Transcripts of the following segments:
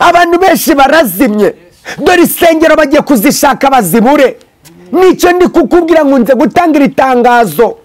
abantu benshi barazimye dore isengero bagiye kuzishaka bazibure nicyo ndi kukubwira ngo nze gutanga itangazo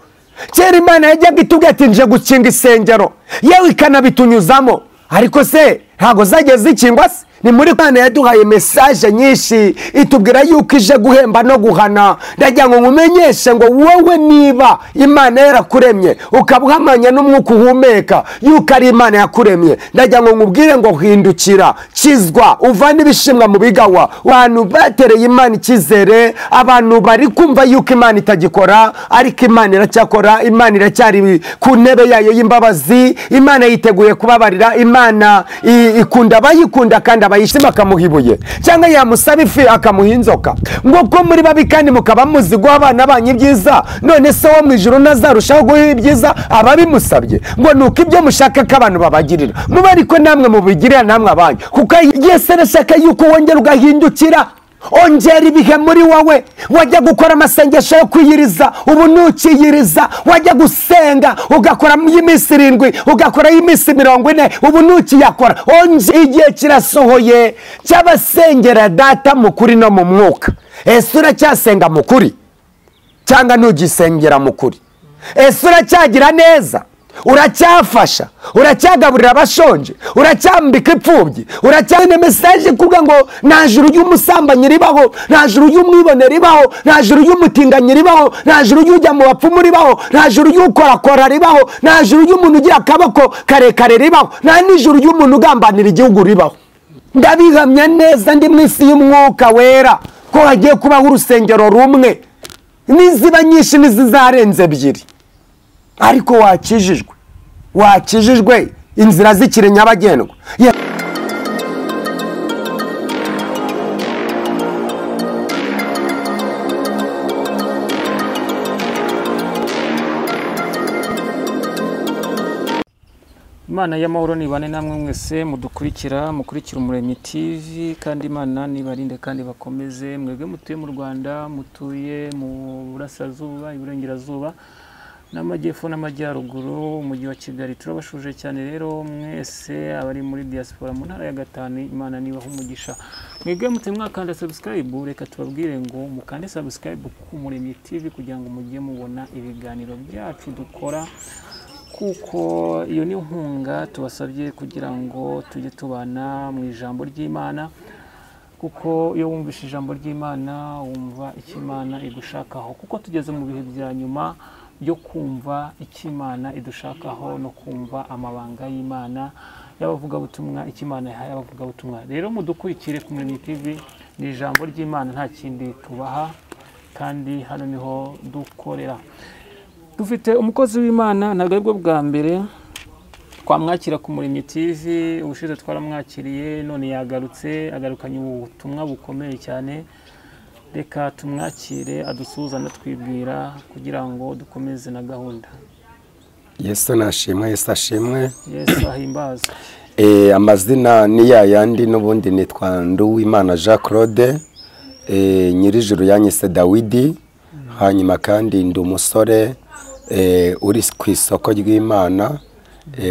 kera Imana yajyaga itubwira ati nje gukinga isengero yewe ikanabitunyuzamo ariko se ntago zageze zikingwa se ni muri Imana yaduhaye message nyinshi itubwira yuko ije guhemba no guhana ndagira ngo mumenyeshe ngo wowe niba Imana yarakuremye ukabuhamanya n'umwuka uhumeka yuko ari Imana yakuremye ndagira ngo nkubwire ngo hindukira kizwa uvana ibishimwa mu bigawa abantu batereye Imana ikizere abantu bari kumva yuko Imana itagikora ariko Imana iracyakora Imana iracyari ku ntebe yayo y'imbabazi Imana yiteguye kubabarira Imana ikunda bayikunda kandi abayishima akamuhibuye cyangwa yamusaba ifi akamuha inzoka ngo ko muri babi kandi mukaba muzi guha abana banyu ibyiza none se wo mu ijuru nazarushaho guha ibyiza ababimusabye ngo nuko ibyo mushaka ko abantu babagirira muba ariko namwe mubigirira namwe abanyu kuko Yesu arashaka yuko wongera ugahindukira ongera ibihe muri wowe wajya gukora amasengesho yo kwiyiriza ubu nukiyiriza wajya gusenga ugakora y'iminsi 7 ugakora y'iminsi 40 ubu nukiyakora igihe kirasohoye cy'abasengera data mu kuri no mu mwuka ese uracyasenga mu kuri cyangwa nugisengera mu kuri ese uracyagira neza uracyafasha uracyagaburira abashonje uracyambika ipfubyi uracyane message kuvuga ngo nta juru y'umusambanyi ribaho nta juru y'umwibone ribaho nta juru y'umutinganyi ribaho nta juru y'ujya mu bapfumu ribaho nta juru y'ukorakora ribaho nta juru y'umuntu ugira akaboko karekare ribaho nta n'ijuru y'umuntu ugambanira igihugu ribaho ndabihamya neza ndi mu isi y'umwuka wera ko hagiye kubaho urusengero rumwe niziba nyinshi nizizarenze 2 ariko wakijijwe inzira zikire nyabagendwa Imana y'amahoro nibane namwe mwese mukurikira Umuremyi TV kandi Imana nibarinde kandi bakomeze mwebwe mutuye mu Rwanda mutuye mu burasirazuba iburengerazuba n'amajyepfo n'amajyaruguru umujyi wa Kigali turabashuje cyane rero mwese abari muri diaspora mu ntara ya Gatanu Imana nibaho umugisha mwebwe mutemwe mwakanda subscribe reka tubabwire ngo mukande subscribe ku Umuremyi TV kugira ngo mujye mubona ibiganiro byacu dukora kuko iyo ni nkunga tubasabye kugira ngo tujye tubana mu ijambo ry'Imana kuko iyo wumvishe ijambo ry'Imana wumva icyo Imana igushakaho kuko tugeze mu bihe bya nyuma byo kumva icyo Imana idushakaho no kumva amabanga y'Imana y'abavuga butumwa icyo Imana yahaye abavuga butumwa rero mudukurikire ku Umuremyi TV ni ijambo ry'Imana nta kindi tubaha kandi hano niho dukorera dufite umukozi w'Imana ntabwo aribwo bwa mbere twamwakira ku Umuremyi TV ubushize twaramwakiriye none yagarutse agarukanye ubutumwa bukomeye cyane reka tumwakire adusuhuza natwibwira kugira ngo dukomeze na gahunda Yesu nashimwe Yesu ashimwe Yesu ahimbaza amazina ni yayandi n'ubundi nitwa Nduwimana Jean Claude nyirijuru yanyise Dawidi hanyuma kandi ndi umusore uri ku isoko ry'Imana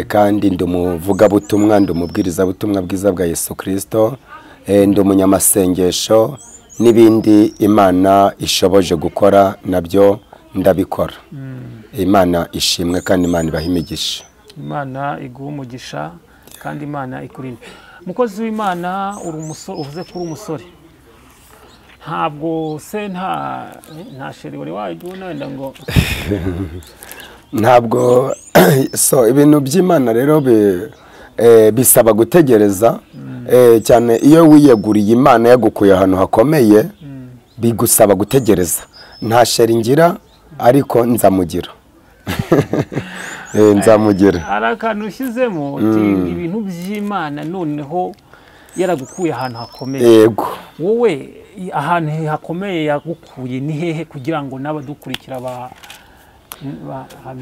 kandi ndi umuvuga butumwa ndi umubwiriza butumwa bwiza bwa Yesu Kristo ndi umunyamasengesho n'ibindi Imana ishoboje gukora nabyo ndabikora Imana ishimwe kandi Imana ibahimigisha Imana iguha umugisha kandi Imana ikurinde mukozi w'Imana uri umusore uvuze ko uri umusore ntabwo se nta sheri wari wajyuna wenda ngo ntabwo so ibintu by'Imana rero bisaba gutegereza cyane iyo wiyeguriye Imana yagukuye ahantu hakomeye bigusaba gutegereza nta sheri ngira ariko nzamugira nzamugira arakantu ushyizemo ibintu by'Imana noneho yaragukuye ahantu hakomeye yego wowe ahantu hakomeye yagukuye ni hehe kugira ngo n'abadukurikira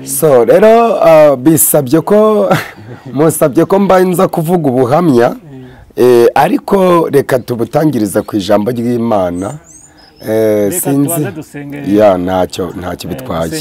so rero bisabye ko musabye ko mbanza kuvuga ubuhamya ariko reka tubutangiriza ku ijambo ry'Imana sinzi ya ntacyo bitwaye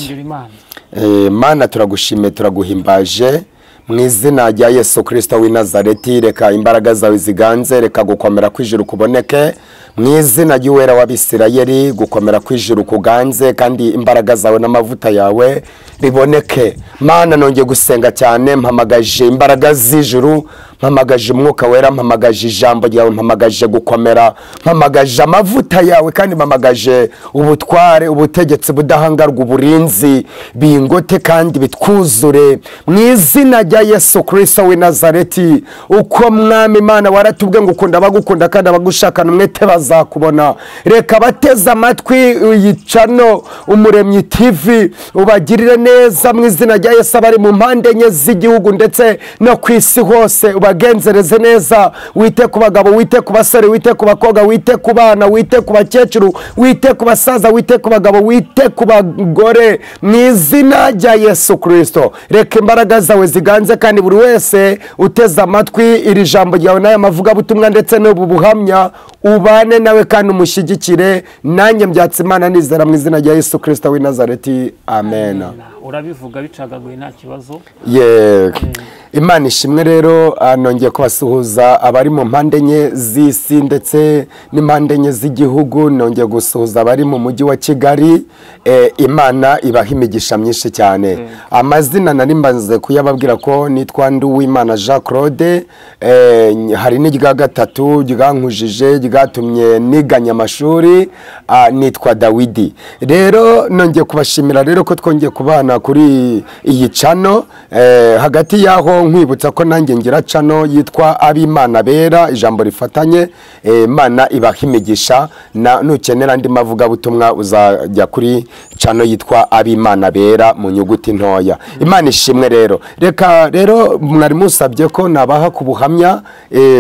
Mana turagushime turaguhimbaje mu izina rya Yesu Kristo w'i Nazareti, reka imbaraga zawe ziganze, reka gukomera kw'ijuru kuboneke mu izina ry'uwera w'Abisirayeli, gukomera kw'ijuru kuganze kandi imbaraga zawe n'amavuta yawe biboneke. Mana, nongeye gusenga cyane, mpamagaje imbaraga z'ijuru, mpamagaje umwuka wera, mpamagaje ijambo ryawe, mpamagaje gukomera, mpamagaje amavuta yawe, kandi mpamagaje ubutware, ubutegetsi budahangarwa, uburinzi bingote kandi bitwuzure mu izina rya Yesu Kristo w'i Nazareti. Uko Mwami Imana waratubwiye ngo ukunda abagukunda kandi abagushakana umwete bazakubona. Reka bateze amatwi yicano Umuremyi TV ubagirire neza mu izina rya Yesu. Abari mu mpande enye z'igihugu ndetse no ku isi hose ubagenzereze neza. Wite ku bagabo, wite ku basore, wite ku bakobwa, wite ku bana, wite ku bakecuru, wite ku basaza, wite ku bagabo, wite ku bagore mu izina rya Yesu Kristo. Reka imbaraga zawe ziganze kandi buri wese uteze amatwi iri jambo ryawe n'aya mavuga butumwa ndetse n'ubu buhamya ubane nawe kandi umushyigikire. Nanjye mbyatse Imana nizera mu izina rya Yesu Kristo w'i Nazareti, amen. Urabivuga bicagaguye nta kibazo. Imana ishimwe. Rero nongeye kubasuhuza abari mu mpande enye z'isi ndetse n'impande enye z'igihugu. Nongeye gusuhuza abari mu mujyi wa Kigali. Imana ibaha imigisha myinshi cyane. Amazina nari mbanze kuyababwira ko nitwa Nduwimana Jean Claude. Hari n'irya gatatu ryankujije ryatumye niganya amashuri, nitwa Dawidi. Rero nongeye kubashimira rero ko twongeye kubana kuri iyi channel. Hagati yaho nkwibutsa ko nanjye ngira channel yitwa Abimana Bera, ijambo rifatanye. Imana ibaha imigisha. Nukenera andi mavuga butumwa uzajya kuri channel yitwa Abimana Bera mu nyuguti ntoya. Imana ishimwe. Rero reka rero mwari musabye ko nabaha ku buhamya.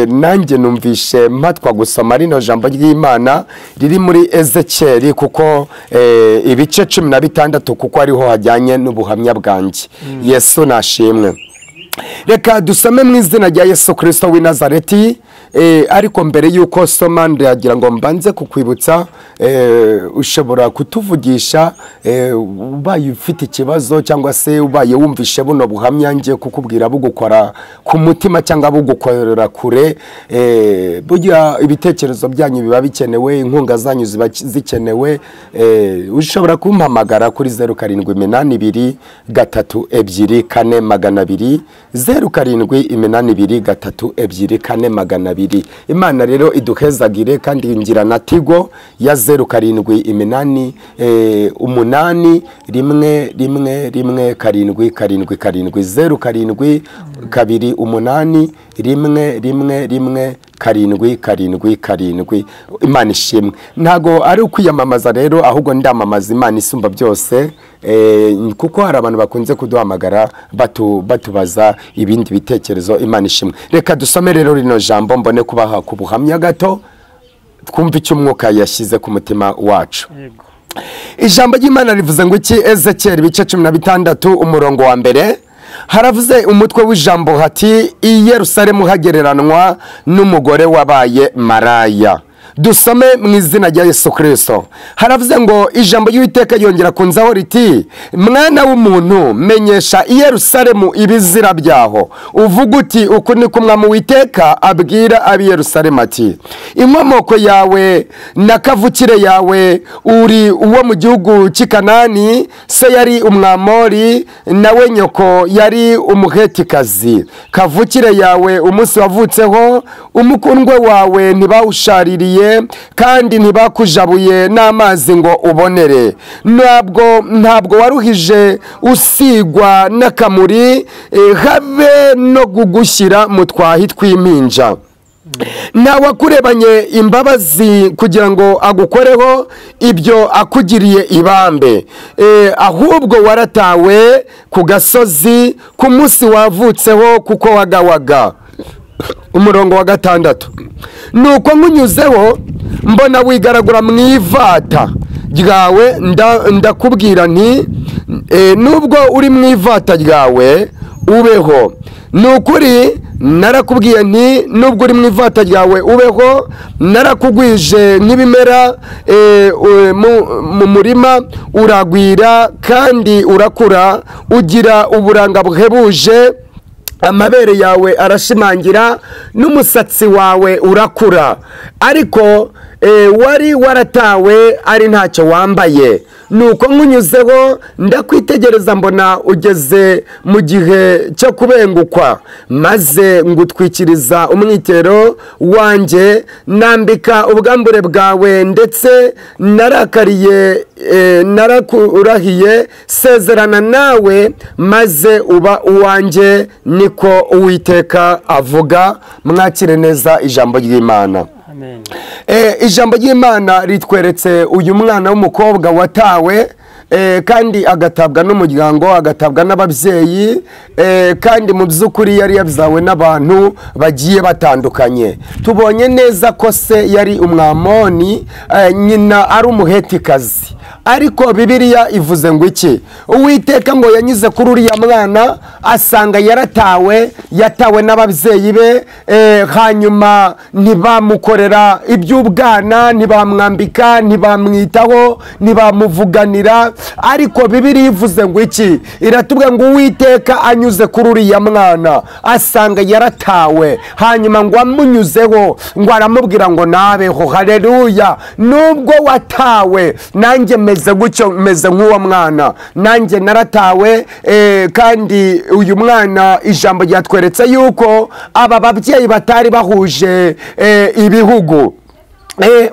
Nanjye numvishe mpatwa gusoma rino jambo ry'Imana riri muri Ezekiel kuko ibice 16 kuko ariho hajyanye n'ubuhamya bwanjye. Yesu nashimwe. Reka dusome mu izina rya Yesu Kristo w'i Nazareti. Ariko mbere yuko soma ndagira ngo mbanze kukwibutsa, ushobora kutuvugisha ubaye ufite ikibazo cyangwa se ubaye wumvishe buno buhamya ngiye kukubwira bugukora ku mutima cyangwa bugukorera kure. Burya ibitekerezo byanyu biba bikenewe, inkunga zanyu ziba zikenewe. Ushobora kumpamagara kuri 0782324200, 0782324200. Imana rero iduhezagire kandi ngira na Tigo ya 07811777. Imana ishimwe. Ntago ari ukwiyamamaza rero, ahubwo ndamamaza Imana isumba byose. Kuko hari abantu bakunze kuduhamagara batubaza ibindi bitekerezo. Imana ishimwe. Reka dusome rero rino jambo mbone kubaha ku buhamya gato, twumva icyo umwuka yashyize ku mutima wacu. Ijambo ry'Imana rivuze ngo iki? Ezekiel ibice 16 umurongo wa mbere. Haravuze umutwe w'ijambo hati i Yerusalemu hagereranwa n'umugore wabaye maraya. Dusome mu izina rya Yesu Kristo. Haravuze ngo ijambo y'Uwiteka yongera kunzaho riti, mwana w'umuntu, menyesha i Yerusalemu ibizira byaho, uvuga uti uku ni ko Umwami Uwiteka abwira ab'i Yerusalemu ati, inkomoko yawe na kavukire yawe uri uwo mu gihugu cy'i Kanani, se yari Umwamori nawe nyoko yari Umuhetikazi. Kavukire yawe umunsi wavutseho umukundwe wawe ntibawushaririye kandi ntibakujabuye n'amazi ngo ubonere. Ntabwo waruhije usigwa n'akamuri, habe no gugushyira mu twahi tw'impinja. Ntawakurebanye imbabazi kugira ngo agukoreho ibyo akugiriye ibambe, ahubwo waratawe ku gasozi ku munsi wavutseho kuko wagawaga. Umurongo wa 6. Nuko nkunyuzeho mbona wigaragura mu ivata ryawe, ndakubwira nti nubwo uri mu ivata ryawe ubeho. Nukuri narakubwiye nti nubwo uri mu ivata ryawe ubeho, narakugwije nk'ibimera mu murima, uragwira kandi urakura, ugira uburanga buhebuje amabere yawe arashimangira n'umusatsi wawe urakura, ariko wari waratawe ari ntacyo wambaye. nuko nkunyuzeho ndakwitegereza mbona ugeze mu gihe cyo kubengukwa, maze ngutwikiriza umwitero wanjye, nambika ubwambure bwawe, ndetse narakurahiye sezerana nawe, maze uba uwanjye, niko Uwiteka avuga. Mwakire neza ijambo ry'Imana. Ijambo ry'Imana ritweretse uyu mwana w'umukobwa watawe, kandi agatabwa n'umuryango, agatabwa n'ababyeyi, kandi mu by'ukuri yari yabyawe n'abantu bagiye batandukanye. Tubonye neza ko se yari umwamoni, nyina ari umuhetikazi, ariko Bibiliya ivuze ngo iki? Uwiteka ngo yanyuze kuri uriya mwana asanga yatawe n'ababyeyi be, hanyuma ntibamukorera iby'ubwana, ntibamwambika, ntibamwitaho, ntibamuvuganira. Ariko Bibiliya ivuze ngo iki? Iratubwira ngo Uwiteka anyuze kuri uriya mwana asanga yaratawe, hanyuma ngo amunyuzeho, ngo aramubwira ngo nabeho. Haleluya! Nubwo watawe, nanjye meze gutyo, meze nk'uwo mwana, nanjye naratawe. Kandi uyu mwana ijambo ryatweretse yuko aba babyeyi batari bahuje ibihugu.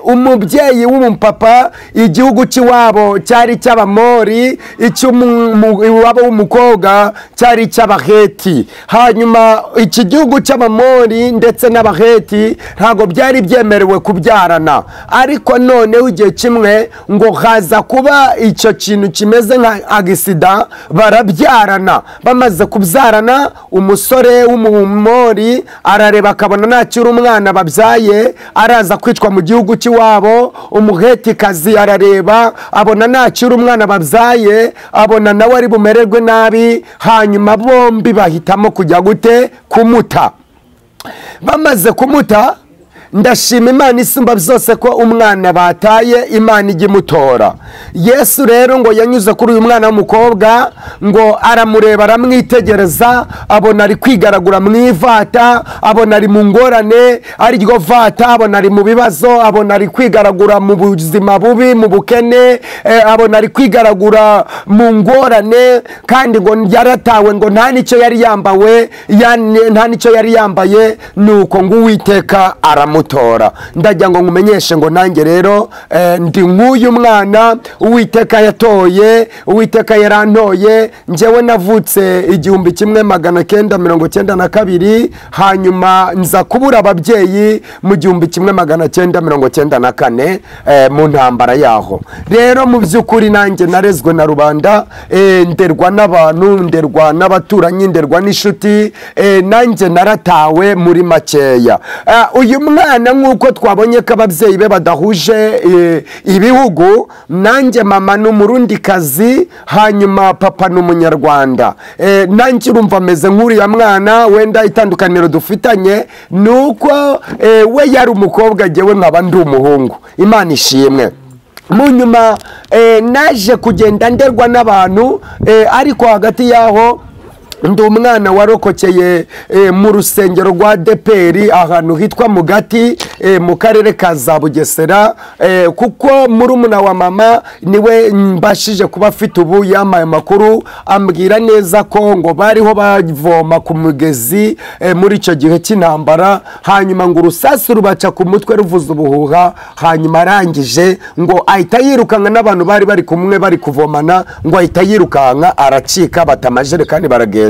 Umubyeyi w'umupapa, igihugu cy'iwabo cyari cy'Abamori, icy'iwabo w'umukobwa cyari cy'Abaheti. Hanyuma iki gihugu cy'Abamori ndetse n'Abaheti ntabwo byari byemerewe kubyarana, ariko noneho igihe kimwe ngo haza kuba icyo kintu kimeze nka agisida, barabyarana. Bamaze kubyarana, umusore w'Umumori arareba akabona ntacyura umwana babyaye, araza kwicwa mu gihugu cy'iwabo. Umuhetikazi arareba abona ntacyura umwana babyaye, abona nawe ari bumererwe nabi, hanyuma bombi bahitamo kujya gute? Kumuta. Bamaze kumuta, ndashima Imana isumba byose ko umwana bataye Imana ijya imutora. Yesu rero ngo yanyuze kuri uyu mwana w'umukobwa, ngo aramureba, aramwitegereza, abona ari kwigaragura mu ivata, abona ari mu ngorane, ari ryo vata, abona ari mu bibazo, abona ari kwigaragura mu buzima bubi, mu bukene, abona ari kwigaragura mu ngorane, kandi ngo yaratawe, ngo nta nicyo yari yambaye, nuko ngo Uwiteka aramutora. Ndagira ngo ngumenyeshe ngo nanjye rero ndi nk'uyu mwana Uwiteka yatoye, Uwiteka yarantoye. Njyewe navutse 1992, hanyuma nza kubura ababyeyi mu 1994 mu ntambara yaho. Rero mu by'ukuri nanjye narezwe na rubanda, nderwa n'abantu, nderwa n'abaturanyi, nderwa n'inshuti, nanjye naratawe muri makeya. Uyu mwana nk'uko twabonye ko ababyeyi be badahuje ibihugu, nanjye mama ni umurundikazi, hanyuma papa ni umunyarwanda. Nanjye urumva ameze nk'uriya mwana. Wenda itandukaniro dufitanye ni uko we yari umukobwa, jyewe nkaba ndi umuhungu. Imana ishimwe. Mu nyuma naje kugenda nderwa n'abantu, ariko hagati yaho ndi umwana warokokeye mu rusengero rwa Deperi ahantu hitwa Mugati, mu karere ka za Bugesera, kuko murumuna wa mama niwe mbashije kuba afite ubu yamaye makuru, ambwira neza ko ngo bariho bavoma ku mugezi muri icyo gihe cy'intambara, hanyuma ngo urusasi rubaca ku mutwe ruvuza ubuhuha, hanyuma arangije ngo ahita yirukanka n'abantu bari bari kumwe bari kuvomana, ngo ahita yirukanka aracika, batamajerekani baragenda.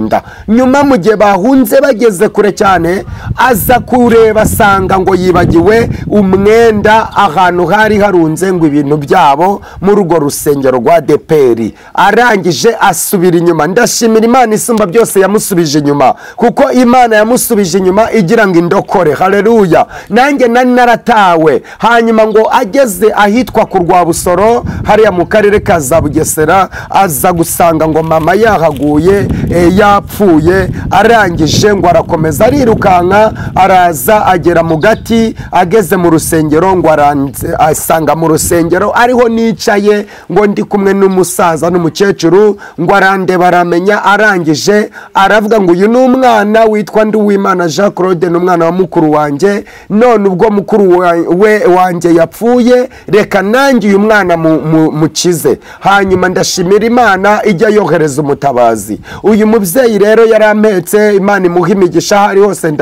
Nyuma mu gihe bahunze bageze kure cyane, aza kureba asanga ngo yibagiwe umwenda ahantu hari harunze ngo ibintu byabo muri urwo rusengero rwa Deperi. Arangije asubira inyuma. Ndashimira Imana isumba byose yamusubije inyuma, kuko Imana yamusubije inyuma igira ngo indokore. Haleluya! Nanjye nari naratawe, hanyuma ngo ageze ahitwa ku Rwabusoro hariya mu karere ka za Bugesera, aza gusanga ngo mama yahaguye, yapfuye. Arangije ngo arakomeza arirukanka, araza agera mu Gati, ageze mu rusengero ngo asanga mu rusengero ariho nicaye ngo ndi kumwe n'umusaza n'umukecuru ngo arandeba aramenya arangije aravuga ngo uyu ni umwana witwa Nduwimana Jean Claude, ni umwana wa mukuru wanjye, none ubwo mukuru wanjye yapfuye reka nanjye uyu mwana mukize. Hanyuma ndashimira Imana ijya yohereza umutabazi. Uyu mubyeyi rero yarampetse, Imana imuha imigisha hari hose,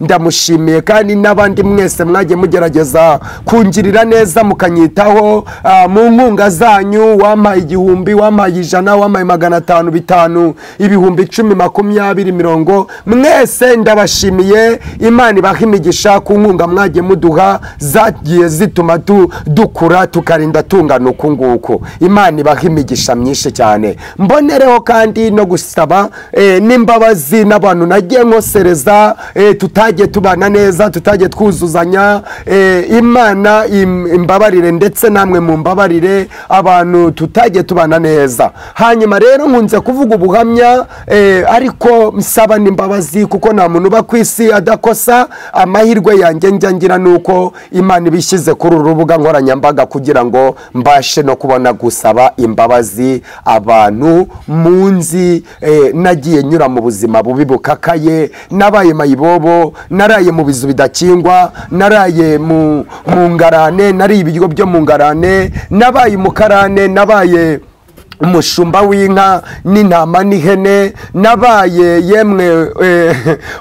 ndamushimiye. Kandi n'abandi mwese mwagiye mugerageza kungirira neza mukanyitaho mu nkunga zanyu, wampaye 1000, wampaye 100, wampaye 500, 5, ibihumbi 10, 20, 50, mwese ndabashimiye. Imana ibaha imigisha ku nkunga mwagiye muduha, zagiye zituma dukura tukarinda tungana uku nguku. Imana ibaha imigisha myinshi cyane. Mbonereho kandi no gusaba n'imbabazi n'abantu nagiye nkosereza, tutagiye tubana neza, tutagiye twuzuzanya. Imana imbabarire, ndetse namwe mu mbabarire abantu tutagiye tubana neza. Hanyuma rero nkunze kuvuga ubuhamya, ariko msaba n'imbabazi kuko nta muntu uba ku isi adakosa. Amahirwe yanjye njya ngira nuko Imana ibishyize kuri uru rubuga nkoranyambaga kugira ngo mbashe no kubona gusaba imbabazi abantu munzi. Nagiye nyura mu buzima bubi bukakaye, nabaye mayibobo, naraye mu bizu bidakingwa, naraye mu ngarane, nari ibiryo byo mu ngarane, nabaye umukarane, nabaye umushumba w'inka n'intama n'ihene, nabaye yemwe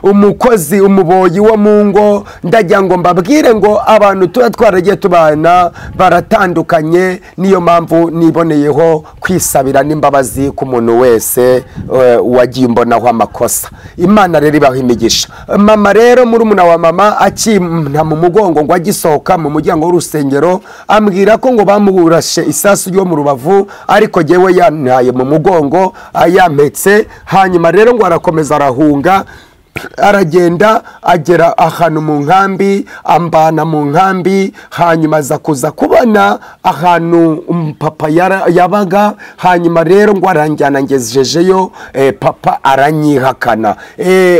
umukozi, umuboyi wo mu ngo. Ndagira ngo mbabwire ngo abantu tuba twaragiye tubana baratandukanye. Niyo mpamvu niboneyeho kwisabira n'imbabazi ku muntu wese wagiye mbonaho amakosa. Imana rero ibaha imigisha. Mama rero murumuna wa mama akimpa mu mugongo ngo agisohoka mu muryango w'urusengero, ambwira ko ngo bamurashe isasu ryo mu rubavu, ariko jewe yantaye mu mugongo ayampetse. Hanyuma rero ngo arakomeza arahunga, aragenda agera ahantu mu nkambi, ambana mu nkambi. Hanyuma aza kuza kubona ahantu papa yabaga. Hanyuma rero ngo aranjyana ngejejeyo, papa aranyihakana.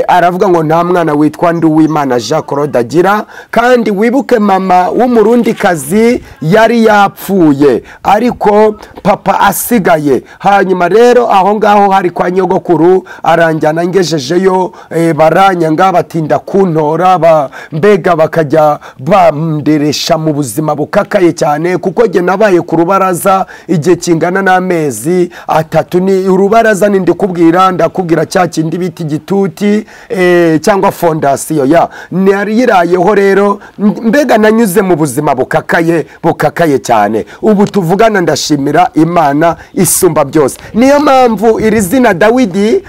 Aravuga ngo nta mwana witwa Nduwimana Jean Claude agira, kandi wibuke mama w'umurundi kazi yari yapfuye ariko papa asigaye. Hanyuma rero aho ngaho hari kwa nyogokuru, aranjyana ngejejeyo, baranyanga batinda kuntora, mbega bakajya banderesha mu buzima bukakaye cyane, kuko jye nabaye ku rubaraza igihe kingana n'amezi 3. Ni urubaraza nindi ndakubwira cya kindi biti gituti cyangwa fondasiyo ya narirayeho. Rero mbega nanyuze mu buzima bukakaye cyane. Ubu tuvugana ndashimira Imana isumba byose. Niyo mpamvu iri zina Dawidi,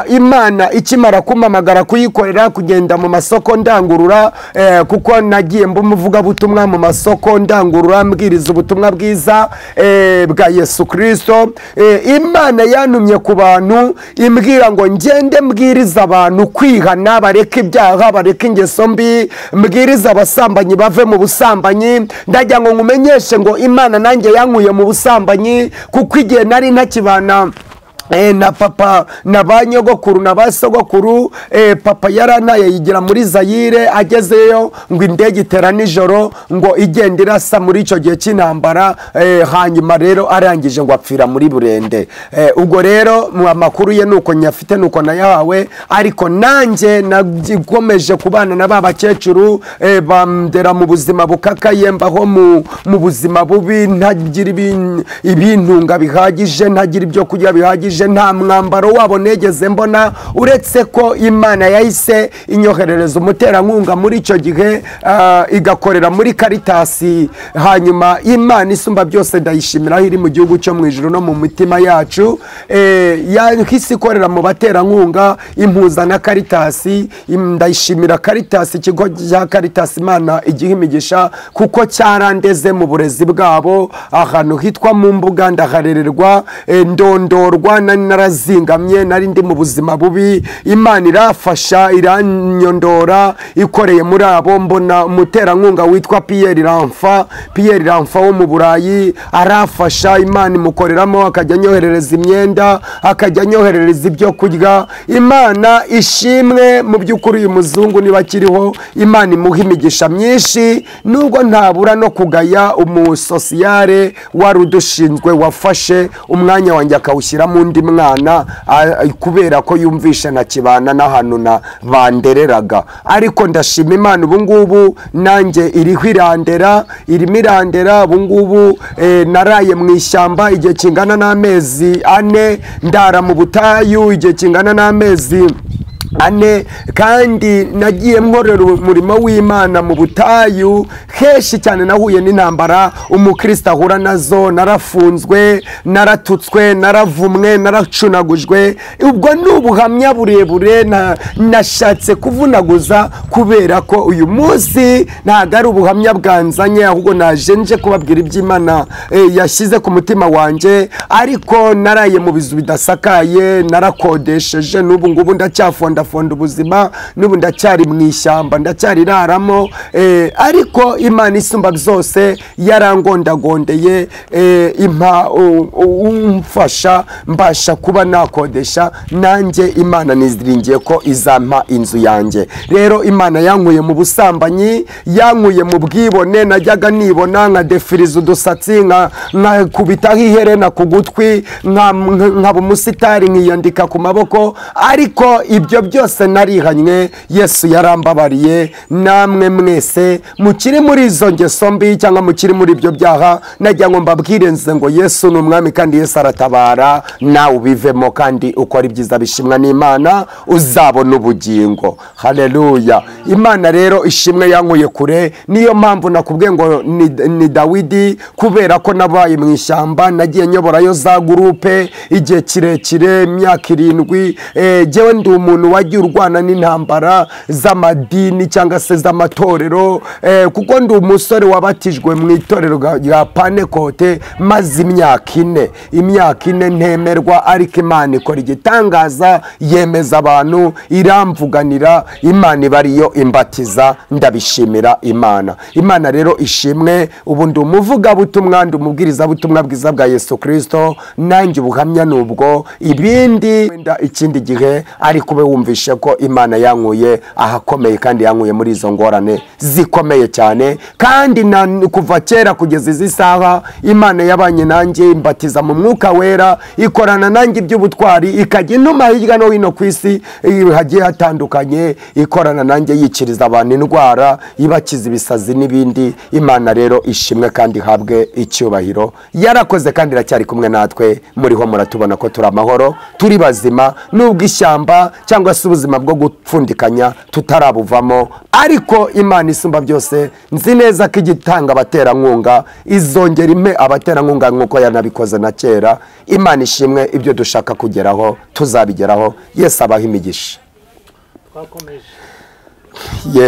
Imana ikimara kumamagara kuyikorera kugenda mu masoko ndangurura, kuko nagiye mbumuvuga butumwa mu masoko ndangurura mbwiriza ubutumwa bwiza bwa Yesu Kristo. Imana yanumye ku bantu imbwira ngo ngende mbwiriza abantu kwihana, bareke ibyaha, bareke ingeso mbi, mbwiriza abasambanyi bave mu busambanyi. Ndagira ngo ngumenyeshe ngo Imana nanjye yankuye mu busambanyi, kuko igihe nari ntakibana na papa na ba nyogokuru na ba sogokuru, papa yarantaye yigira muri Zaire. Agezeyo ngo indege itera nijoro ngo igenda irasa muri icyo gihe cy'intambara. Hanyuma rero arangije ngo apfira muri Burende. Ubwo rero mu amakuru ye nuko nyafite, nuko nayahawe. Ariko nanjye nakomeje kubana na ba bakecuru, bamdera mu buzima bukakaye, mbaho mu buzima bubi, ntagira ibintunga bihagije, ntagira ibyo kurya bihagije, nta mwambaro wabo negeze mbona, uretse ko Imana yahise inyoherereza umuterankunga muri icyo gihe, igakorera muri Caritas. Hanyuma Imana isumba byose ndayishimira aho iri mu gihugu cyo mu ijuru no mu mitima yacu. Yahise ikorera mu baterankunga impuza na Caritas. Ndayishimira Caritas, ikigo cya Caritas, Imana igihe imigisha, kuko cyarandeze mu burezi bwabo ahantu hitwa mu Mbuga, ndaharererwa ndondorwa nari narazingamye, nari ndi mu buzima bubi, Imana irafasha iranyondora, ikoreye muri abo mbona umuterankunga witwa Pierre Ramfa wo mu Burayi arafasha, Imana imukoreramo, akajya anyoherereza imyenda, akajya anyoherereza ibyo kurya. Imana ishimwe, mu by'ukuri uyu muzungu niba akiriho, Imana imuha imigisha myinshi, nubwo ntabura no kugaya umusosiyare wari udushinzwe wafashe umwanya wanjye akawushyiramo undi mwana kubera ko yumvishe ntakibana n'ahantu na bandereraga. Ariko ndashima Imana, ubu ngubu nanjye irimo irandera. Ubu ngubu naraye mu ishyamba igihe kingana n'amezi 4, ndara mu butayu igihe kingana n'amezi 4, kandi nagiye nkorera umurimo w'Imana mu butayu henshi cyane. Nahuye n'intambara umukristo ahura nazo, narafunzwe, naratutswe, naravumwe, naracunagujwe. Ubwo ni ubuhamya burebure nashatse kuvunaguza, kubera ko uyu munsi ntabwo ari ubuhamya bwanzanye, ahubwo naje nje kubabwira iby'Imana yashyize ku mutima wanjye. Ariko naraye mu bizu bidasakaye, narakodesheje, n'ubu ngubu ndacyafonda ubuzima, n'ubu ndacyari mu ishyamba, ndacyariraramo. Ariko Imana isumba byose yarangondagondeye, umfasha mbasha kuba nakodesha. Nanjye Imana niziringiye ko izampa inzu yanjye. Rero Imana yankuye mu busambanyi, yankuye mu bwibone. Najyaga nibona nkadefiriza udusatsi, nkakubitaho iherena ku gutwi, nkaba umusitari, nkiyandika ku maboko. Ariko ibyo byose narihanywe, Yesu yarambabariye. Namwe mwese mukiri muri izo ngeso mbi cyangwa mukiri muri ibyo byaha, najya ngo mbabwire nze ngo Yesu ni umwami, kandi Yesu aratabara. Nawe ubivemo kandi ukora ibyiza bishimwa n'Imana, uzabona ubugingo. Haleluya. Imana rero ishimwe yankuye kure. Niyo mpamvu nakubwiye ngo ni Dawidi, kubera ko nabaye mu ishyamba, nagiye nyoborayo za gurupe igihe kirekire, imyaka 7. Jewe ndi umuntu wagiye urwana n'intambara z'amadini cyangwa se z'amatorero, kuko ndi umusore wabatijwe mu itorero rya Panekote, maze imyaka 4 ntemerwa. Ariko Imana ikora igitangaza, yemeza abantu, iramvuganira. Imana ibariyo imbatiza, ndabishimira Imana. Imana rero ishimwe. Ubu ndi umuvugabutumwa, ndi umubwirizabutumwa bwiza bwa Yesu Kristo. Nanjye ubuhamya nubwo ibindi wenda ikindi gihe, ariko ube wumvishe ko Imana yankuye ahakomeye, kandi yankuye muri izo ngorane zikomeye cyane. Kandi kuva kera kugeza izi saha, Imana yabanye nanjye, imbatiza mu Mwuka Wera, ikorana nanjye iby'ubutwari, ikajya intuma hirya no hino ku isi hagiye hatandukanye, ikorana nanjye yikiriza abantu indwara, ibakiza ibisazi n'ibindi. Imana rero ishimwe kandi habwe icyubahiro. Yarakoze kandi iracyari kumwe natwe. Muriho muratubona ko turi amahoro, turi bazima, nubwo ishyamba cyangwa se ubuzima bwo gupfundikanya tutarabuvamo. Ariko Imana isumba byose, nzi neza ko igitanga abaterankunga izongera impe abaterankunga nk'uko yanabikoze na kera. Imana ishimwe, ibyo dushaka kugeraho tuzabigeraho. Yesu abaha imigisha.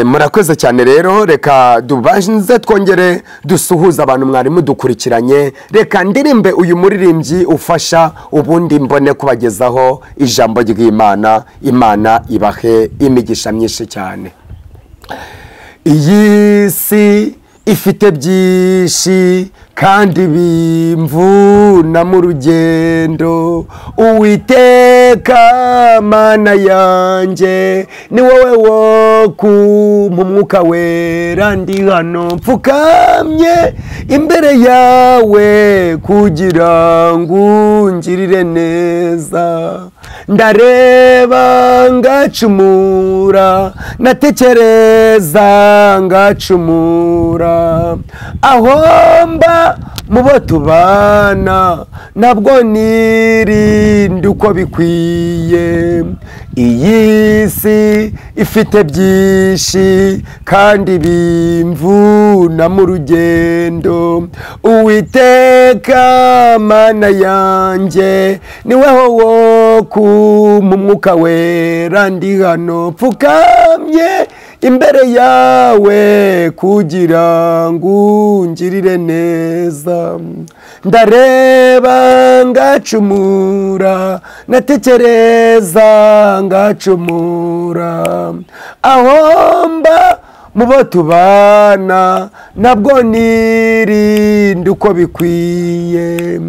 Murakoze cyane. Rero reka dubanze twongere dusuhuza abantu mwari mudukurikiranye. Reka ndirimbe uyu muririmbyi ufasha, ubundi mbone kubagezaho ijambo ry'Imana. Imana ibahe imigisha myinshi cyane. Iyi si ifite byinshi kandi bimvuna mu rugendo. Uwiteka Mana yanjye, ni wowe wo kumpa Umwuka Wera. Ndi hano mfukamye imbere yawe kugira ngo ungirire neza. Ndareba ngacumura, natekereza ngacumura, aho mba mu bo tubana ntabwo nirinda uko bikwiye. Iyi si ifite byinshi kandi bimvuna mu rugendo. Uwiteka Mana yanjye, ni wowe wo kumpa Umwuka Wera. Ndi hano mfukamye imbere yawe kugira ngo ungirire neza. ndareba ngacumura, natekereza ngacumura, aho mba mu bo tubana nabwo nirinda uko bikwiye.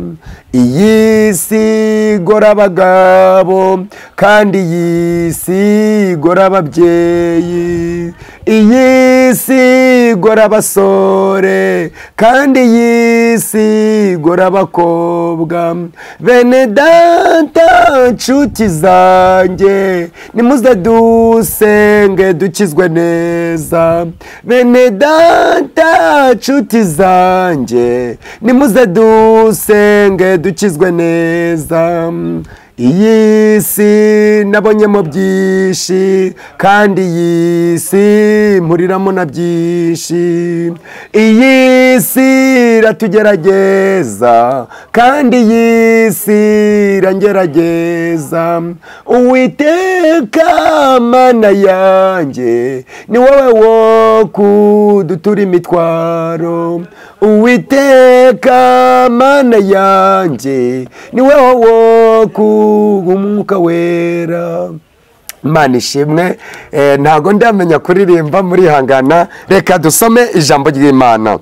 Iyi si igora abagabo kandi iyi si igora ababyeyi, iyi si igora abasore kandi iyi si igora abakobwa. Bene data nshuti zanjye, nimuze dusenge dukizwe neza. Bene data nshuti zanjye, nimuze dusenge dukizwe neza. Iyi si nabonyemo byinshi kandi iyi si mpuriramo na byinshi. Iyi si iratugerageza kandi iyi si irangerageza. Uwiteka Mana yanjye, ni wowe wo kudutura imitwaro. Uwiteka Mana yanjye, ni wowe wo umwuka wera. Imana ishimwe. Ntago ndamenya kuririmba, murihangana, reka dusome ijambo ry'Imana.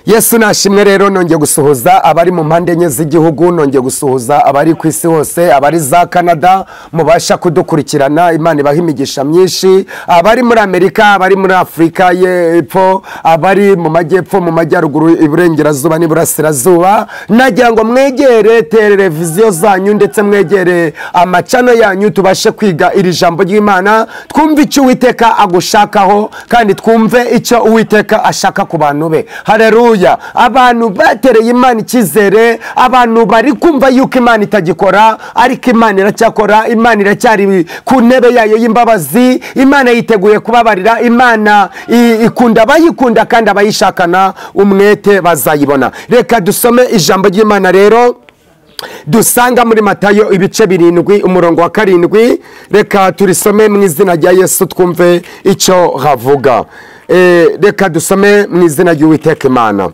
Yesu nashimwe. Rero nongeye gusuhuza abari mu mpande enye z'igihugu, nongeye gusuhuza abari ku isi hose, abari za Canada mubasha kudukurikirana, Imana ibaha imigisha myinshi, abari muri Amerika, abari muri Afurika y'Epfo, abari mu majyepfo, mu majyaruguru, iburengerazuba n'iburasirazuba. Nagira ngo mwegere televiziyo zanyu ndetse mwegere amacano yanyu, tubashe kwiga iri jambo ry'Imana, twumve icyo Uwiteka agushakaho kandi twumve icyo Uwiteka ashaka ku bantu be. Haleluya. Abantu batereye Imana icyizere, abantu bari kumva yuko Imana itagikora, ariko Imana iracyakora. Imana iracyari ku ntebe yayo y'imbabazi. Imana yiteguye kubabarira. Imana ikunda abayikunda kandi abayishakana umwete bazayibona. Reka dusome ijambo ry'Imana rero dusanga muri Matayo ibice 7 umurongo wa 7. Reka turisome mu izina rya Yesu twumve icyo havuga. Reka dusome mu izina ry'Uwiteka Imana.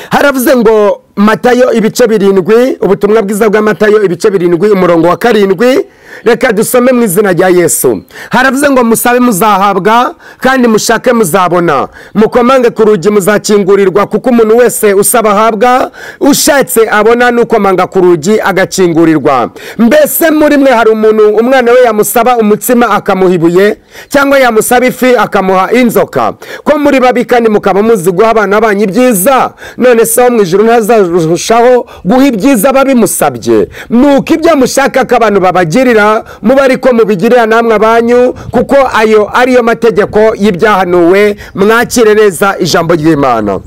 Haravuze ngo Matayo ibice 7, ubutumwa bwiza bwa Matayo ibice 7 umurongo wa 7. Reka dusome mu izina rya Yesu. Haravuze ngo musabe muzahabwa kandi mushake muzabona, mukomange ku rugi muzakingurirwa, kuko umuntu wese usaba ahabwa, ushatse abona, nukomanga ku rugi agakingurirwa. Mbese muri mwe hari umuntu umwana we yamusaba umutsima akamuha ibuye, cyangwa yamusaba ifi akamuha inzoka? Ko muri babi kandi mukaba muzi guha abana banyu ibyiza, none se wo mu ijuru ntazarushaho guha ibyiza babimusabye? Nuko ibyo mushaka ko abantu babagirira muba ariko mubigirira namwe abanyu, kuko ayo ariyo mategeko y'ibyahanuwe. Mwakire neza ijambo ry'Imana.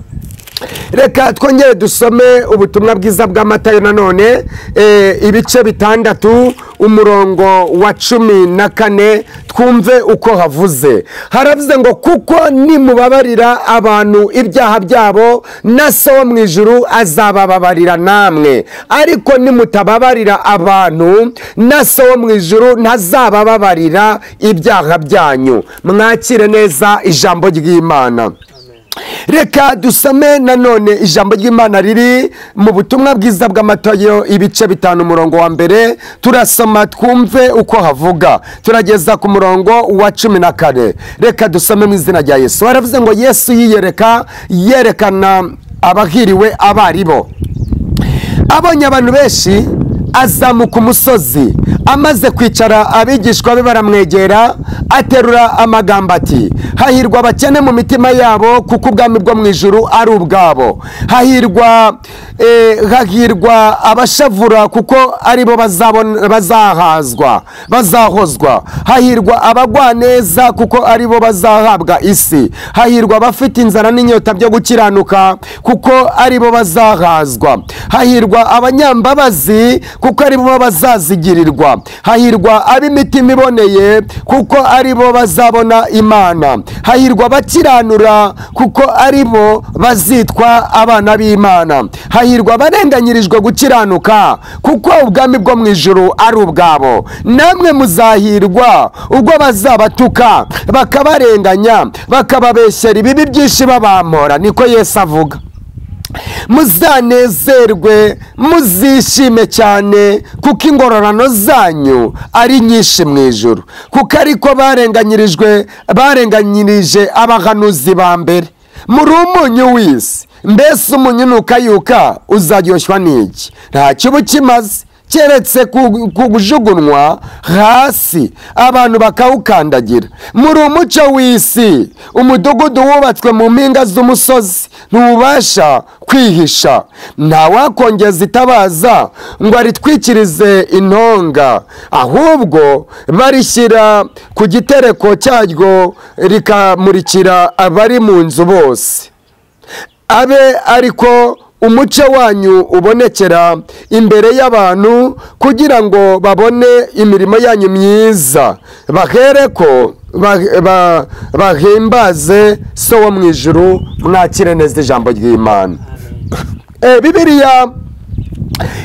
Reka twongere dusome ubutumwa bwiza bwa Matayo nanone ibice 6 umurongo wa 14 twumve uko havuze. Haravuze ngo kuko nimubabarira abantu ibyaha byabo, na So wo mu ijuru azabababarira namwe, ariko nimutababarira abantu, na So wo mu ijuru ntazabababarira ibyaha byanyu. Mwakire neza ijambo ry'Imana. Reka dusome nanone ijambo ry'Imana riri mu butumwa bwiza bwa Matayo ibice 5 umurongo wa 1. Turasoma twumve uko havuga, turageza ku murongo wa 14. Reka dusome mu izina rya Yesu. Haravuze ngo Yesu yerekana abahiriwe abaribo. Abonye abantu benshi azamuka umusozi, amaze kwicara abigishwa be baramwegera, aterura amagambo ati, hahirwa abakene mu mitima yabo, kuko ubwami bwo mu ijuru ari ubwabo. Hahirwa abashavura, kuko aribo bazahozwa. Hahirwa abagwaneza, kuko aribo bazahabwa isi. Hahirwa abafite inzara n'inyota byo gukiranuka, kuko aribo bazahazwa. Hahirwa abanyambabazi, kuko aribo bazazigirirwa. Hahirwa ab'imitima iboneye, kuko aribo bazabona Imana. Hahirwa abakiranura, kuko aribo bazitwa abana b'Imana. Hahirwa abarenganyirijwe gukiranuka, kuko ubwami bwo mu ijuru ari ubwabo. Namwe muzahirwa ubwo bazabatuka, bakabarenganya, bakababeshyera ibibi byinshi babampora. Niko Yesu avuga. muzanezerwe muzishime cyane kuko ingororano zanyu ari nyinshi mu ijuru, kuko ariko barenganyirije abahanuzi ba mbere. muri umunyu w'isi, mbese umunyu nukayuka uzaryoshwa n'iki? ntacyo uba ukimaze keretse kujugunywa hasi abantu bakawukandagira. muri umucyo w'isi, umudugudu wubatswe mu mpinga z'umusozi ntubasha kwihisha, ntawakongeza itabaza ngo aritwikirize intonga, ahubwo barishyira ku gitereko cyaryo rikamurikira abari mu nzu bose. abe ariko umucyo wanyu ubonekera imbere y'abantu, kugira ngo babone imirimo yanyu myiza, bahereko bahimbaze so wo mu ijuru. mwakire neza ijambo ry'Imana. Bibiliya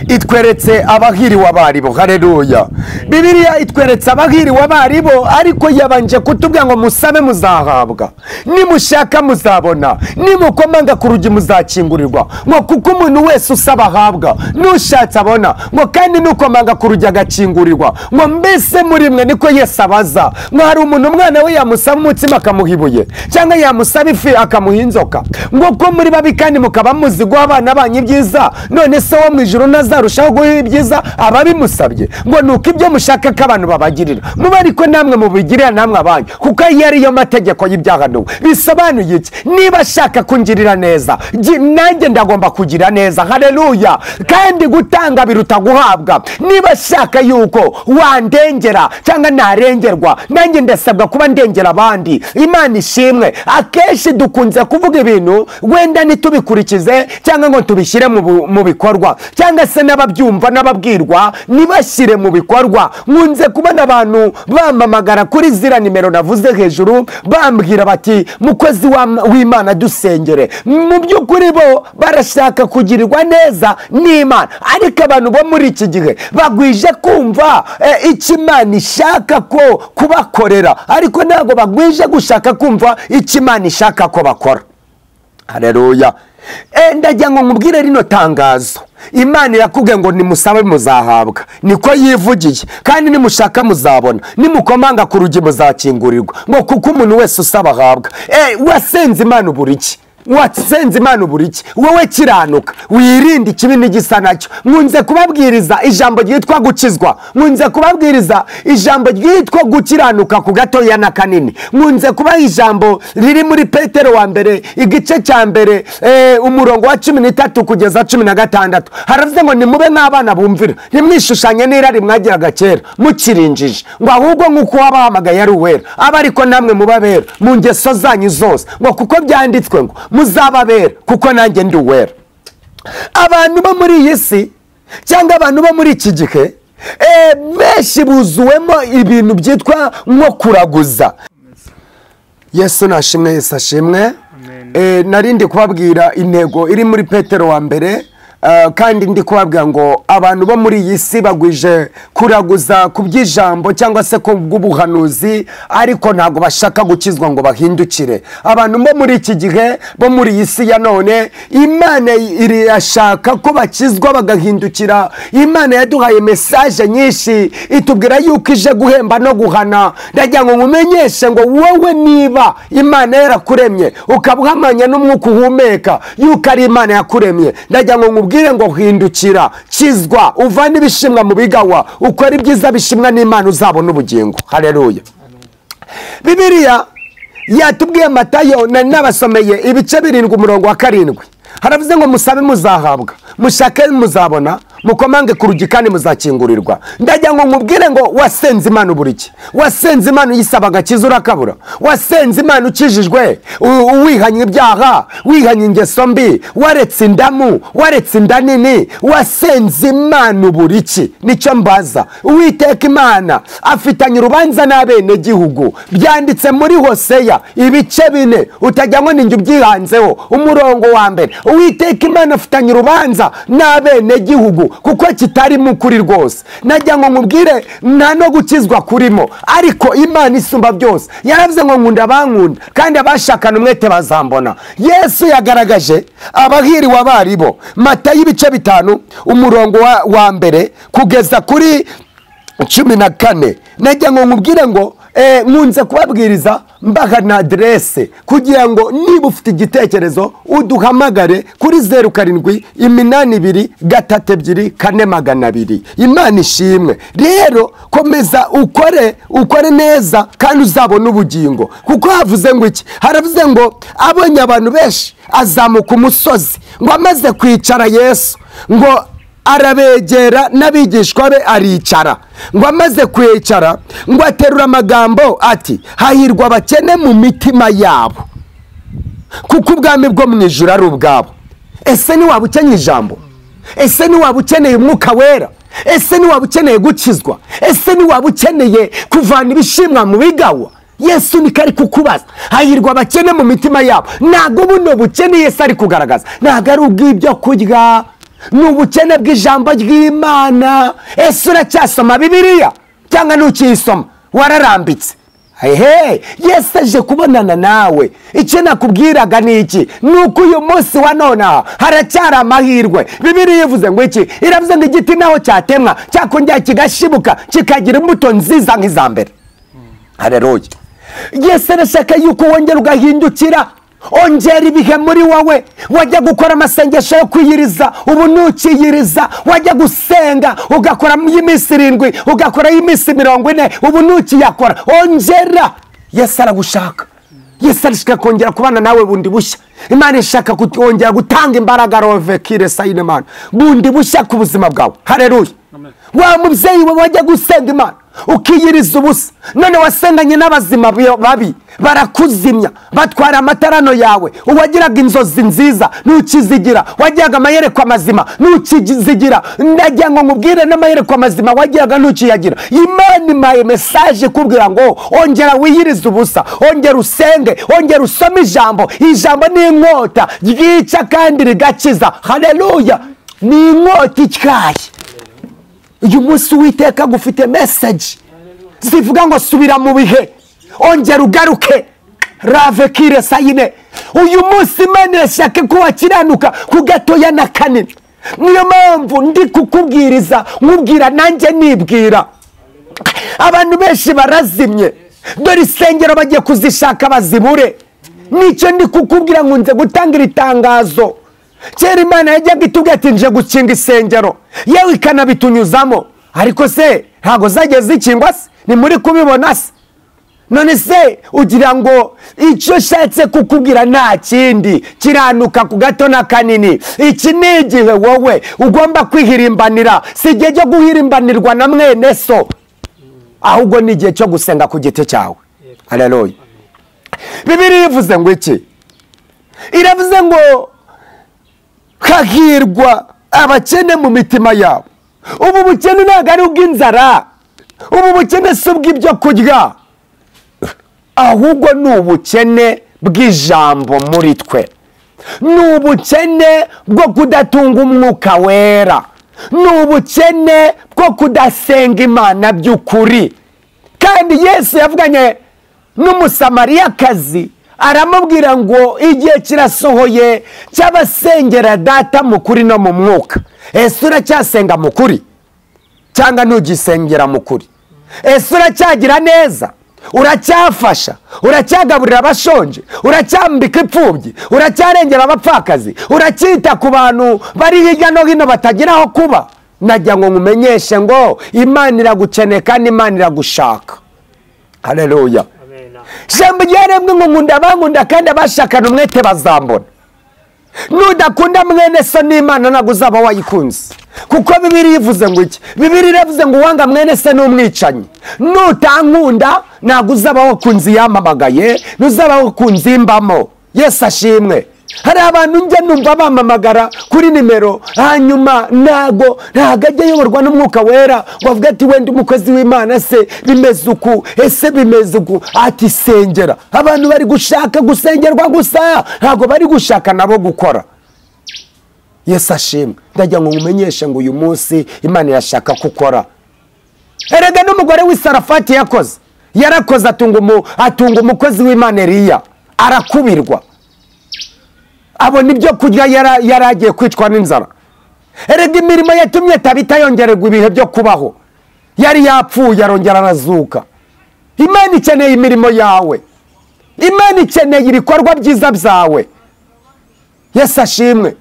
itweretse abahiriwe abaribo. haleluya. Bibiliya itweretse abahiriwe abaribo, ariko yabanje kutubwira ngo musabe muzahabwa, nimushaka muzabona, nimukomanga ku rugi muzakingurirwa. ngo kuko umuntu wese usaba ahabwa, n'ushatse abona, ngo kandi nukomanga ku rugi agakingurirwa. ngo mbese muri mwe niko Yesu abaza. ngo hari umuntu umwana we yamusaba umutsima akamuha ibuye, cyangwa yamusaba ifi akamuha inzoka? ngo ko muri babi kandi mukaba muzi guha abana banyu ibyiza, none se wo mu ijuru nazarushaho guha ibyiza ababimusabye? ngo nuko ibyo mushaka ko abantu babagirira muba ariko namwe mubigirira namwe abanyu, kuko iyo ariyo mategeko y'ibyahanuwe. bisobanuye iki? niba ashaka kungirira neza, nanjye ndagomba kugira neza. haleluya. kandi gutanga biruta guhabwa. niba ashaka yuko wandengera cyangwa narengerwa, nanjye ndasabwa kuba ndengera abandi. Imana ishimwe. akenshi dukunze kuvuga ibintu wenda ntitubikurikize cyangwa ngo tubishyire mu bikorwa, cyangwa se n'ababyumva n'ababwirwa ntibashyire mu bikorwa. nkunze kubona abantu bamamagara kuri zira nimero navuze hejuru, bambwira bati mukozi w'Imana dusengere. mu by'ukuri bo barashaka kugirirwa neza n'Imana, ariko abantu bo muri iki gihe bagwije kumva icyo Imana ishaka ko kubakorera, ariko ntabwo bagwije gushaka kumva icyo Imana ishaka ko bakora. haleluya. ndagira ngo nkubwire rino tangazo. Imana irakubwiye ngo nimusabe muzahabwa, niko yivugiye. kandi nimushaka muzabona, nimukomanga ku rugi muzakingurirwa. ngo kuko umuntu wese usaba ahabwa. wasenze Imana ubura iki? wasenze Imana ubura iki? wowe kiranuka, wirinde ikibi n'igisa nacyo. nkunze kubabwiriza ijambo ryitwa gukizwa, nkunze kubabwiriza ijambo ryitwa gukiranuka ku gatoya na kanini. nkunze kubaha ijambo riri muri Petero wa mbere igice cya mbere umurongo wa 13 kugeza 16. haravuze ngo nimube nk'abana bumvira, ntimwishushanye n'irari mwagiraga kera mukirinjije, ngo ahubwo nk'uko wabahamagaye ari uwera, aba ariko namwe mubabera mu ngeso zanyu zose. ngo kuko byanditswe ngo muzababera kuko nanjye ndi uwera. abantu bo muri iyi si cyangwa abantu bo muri iki gihe benshi buzuwemo ibintu byitwa nko kuraguza. Yesu nashimwe, Yesu ashimwe. narindi kubabwira intego iri muri Petero wa mbere, kandi ndi kubabwira ngo abantu bo muri iyi si bagwije kuraguza ku by'ijambo cyangwa se ku bw'ubuhanuzi, ariko ntabwo bashaka gukizwa ngo bahindukire. abantu bo muri iki gihe bo muri iyi si ya none, Imana irashaka ko bakizwa bagahindukira. Imana yaduhaye mesaje nyinshi itubwira yuko ije guhemba no guhana. ndagira ngo nkumenyeshe ngo wowe niba Imana yarakuremye ukaba uhamanya n'umwuka uhumeka yuko ari Imana yakuremye, ndagira ngo ngo hindukira, kizwa, uvana ibishimwa mu bigawa, ukora ibyiza bishimwa n'Imana, uzabona ubugingo. haleluya. Bibiliya yatubwiye Matayo, nabasomeye ibice 7 umurongo wa 7. haravuze ngo musabe muzahabwa, mushake muzabona, mukomange ku rugi kandi muzakingurirwa. ndagira ngo nkubwire ngo wasenze Imana ubura iki? wasenze Imana uyisaba agakiza urakabura? wasenze Imana ukijijwe, wihanye ibyaha, wihanye ingeso mbi, waretse indamu, waretse inda nini, wasenze Imana ubura iki? nicyo mbaza. Uwiteka Imana afitanye urubanza n'abene gihugu, byanditse muri Hoseya ibice 4, utajya ngo ninjye ubyihanzeho umurongo wa mbere. Uwiteka Imana afitanye urubanza n'abene gihugu, kuko kitarimo ukuri rwose. Najya ngo nkubwire nta no gukizwa kurimo, ariko Imana isumba byose yaravuze ngo nkunda abankunda kandi abashakana umwete bazambona. Yesu yagaragaje abahiriwe abaribo. Matayo ibice 5 umurongo wa mbere kugeza kuri 14. Najya ngo nkubwire ngo nkunze kubabwiriza mbaha na adresse kugira ngo niba ufite igitekerezo uduhamagare kuri 07823242. Imana ishimwe. Rero komeza ukore neza kandi uzabona ubugingo, kuko havuze ngo iki? Haravuze ngo abonye abantu benshi azamuka umusozi, ngo amaze kwicara Yesu ngo arabegera n'abigishwa be aricara, ngo amaze kwicara ngo aterura amagambo ati hahirwa abakene mu mitima yabo kuko ubwami bwo mu ijuru ari ubwabo. Ese ni waba ukeneye ijambo? Ese ni waba ukeneye umwuka wera? Ese ni waba ukeneye gukizwa? Ese ni waba ukeneye kuvana ibishimwa mu bigawa? Yesu ni kari kukubaza hahirwa abakene mu mitima yabo. Ntago buno bukene Yesu ari kugaragaza ntago ari ubw'ibyo kurya, ni ubukene bw'ijambo ry'Imana. Ese uracyasoma Bibiliya cyangwa ntukiyisoma wararambitse? Yesu aje kubonana nawe. Icyo nakubwiraga ni iki? Nuko uyu munsi wa none haracyari amahirwe. Bibiliya ivuze ngo iki? Iravuze ngo igiti naho cyatemwa cyakongera kigashibuka kikagira imbuto nziza nk'iza mbere. Haleluya. Yesu arashaka yuko wongera ugahindukira, ongera ibihe muri wowe. Wajya gukora amasengesho yo kwiyiriza, ubu ntukiyiriza. Wajya gusenga ugakora y'iminsi 7, ugakora y'iminsi 40, ubu ntukiyakora. Ongera. Yesu aragushaka. Yesu arashaka kongera kubana nawe bundi bushya. Imana ishaka kongera gutanga imbaraga rovekire sayine Imana bundi bushya ku buzima bwawe. Haleluya. Wa mubyeyi we wajya gusenga Imana ukiyiriza ubusa, none wasenganye n'abazima babi barakuzimya, batwara amatarano yawe. Uwagiraga inzozi nziza ntukizigira, wagiraga amayerekwa mazima ntukizigira. Ndagira ngo nkubwire n'amayerekwa mazima wagiraga ntukiyagira. Imana imaye message kubwira ngo ongera wiyiriza ubusa, ongera usenge, ongera usome ijambo. Ijambo ni inkota ryica kandi rigakiza. Haleluya. Ni inkota ityaye. Uyu munsi Uwiteka gufite message zivuga ngo subira mu bihe, ongera ugaruke ravekire sayine. Uyu munsi Imana irashaka ko wakiranuka ku gatoya na kanini. Niyo mpamvu ndi kukubwiriza nkubwira nanjye nibwira. Abantu benshi barazimye, dore isengero bagiye kuzishaka bazibure. Nicyo ndi kukubwira ngo nze gutangira itangazo. Kera Imana yajyaga itubwira ati nje gukinga isengero, yewe ikanabitunyuzamo. Ariko se ntago zagiye zikingwa se? Ni muri kubibona se? None se ugira ngo icyo shatse kukubwira nta kindi kiranuka ku gato na kanini. Iki ni igihe wowe ugomba kwihirimbanira, si igihe cyo guhirimbanirwa na mwene so, ahubwo ni igihe cyo gusenga ku giti cyawe. Haleluya. Bibiliya ivuze ngo iki? Iravuze ngo hahirwa abakene mu mitima yabo. Ubu bukene ntabwo ari ubw'inzara, ubu bukene si ubw'ibyo kurya, ahubwo ni ubukene bw'ijambo muri twe. Ni ubukene bwo kudatunga umwuka wera, ni ubukene bwo kudasenga Imana by'ukuri. Kandi Yesu yavuganye n'umusamariyakazi aramubwira ngo igihe kirasohoye cy'abasengera Data mu kuri no mu mwuka. Ese uracyasenga mu kuri cyangwa ntugisengera mu kuri? Ese uracyagira neza? Uracyafasha? Uracyagaburira abashonje? Uracyambika imfubyi? Uracyarengera abapfakazi? Uracyita ku bantu bari hirya no hino batagira aho kuba? Najya ngo nkumenyeshe ngo Imana iragukeneye kandi Imana iragushaka. Haleluya. Jambo ryaremwe ngo nkunda abankunda kandi abashakana umwete bazambona. Nudakunda mwene so n'Imana ntabwo uzaba wayikunze, kuko Bibiliya ivuze ngo iki? Bibiliya ivuze ngo uwanga mwene se n'umwicanyi. Nutankunda ntabwo uzaba wakunze yamamagaye, ntuzaba wakunze imbamo. Yesu ashimwe. Hari abantu njye numva bamamagara kuri nimero, hanyuma ntago ajya ayoborwa n'umwuka wera wavuga ati wenda umukozi w'Imana se bimeze uku, ese bimeze uku, ati sengera. Abantu bari gushaka gusengerwa gusa, ntago bari gushaka nabo gukora. Yesu ashimwe. Ndagira ngo ngumenyeshe ngo uyu munsi Imana irashaka gukora. Erega n'umugore w'Isarafati yakoze, yarakoze atunga umukozi w'Imana Eliya, arakubirwa, abona ibyo kurya, yaragiye kwicwa n'inzara. Erega imirimo yatumye Tabita yongererwa ibihe byo kubaho, yari yapfuye arongera arazuka. Imana ikeneye imirimo yawe, Imana ikeneye ibikorwa byiza byawe. Yesu ashimwe.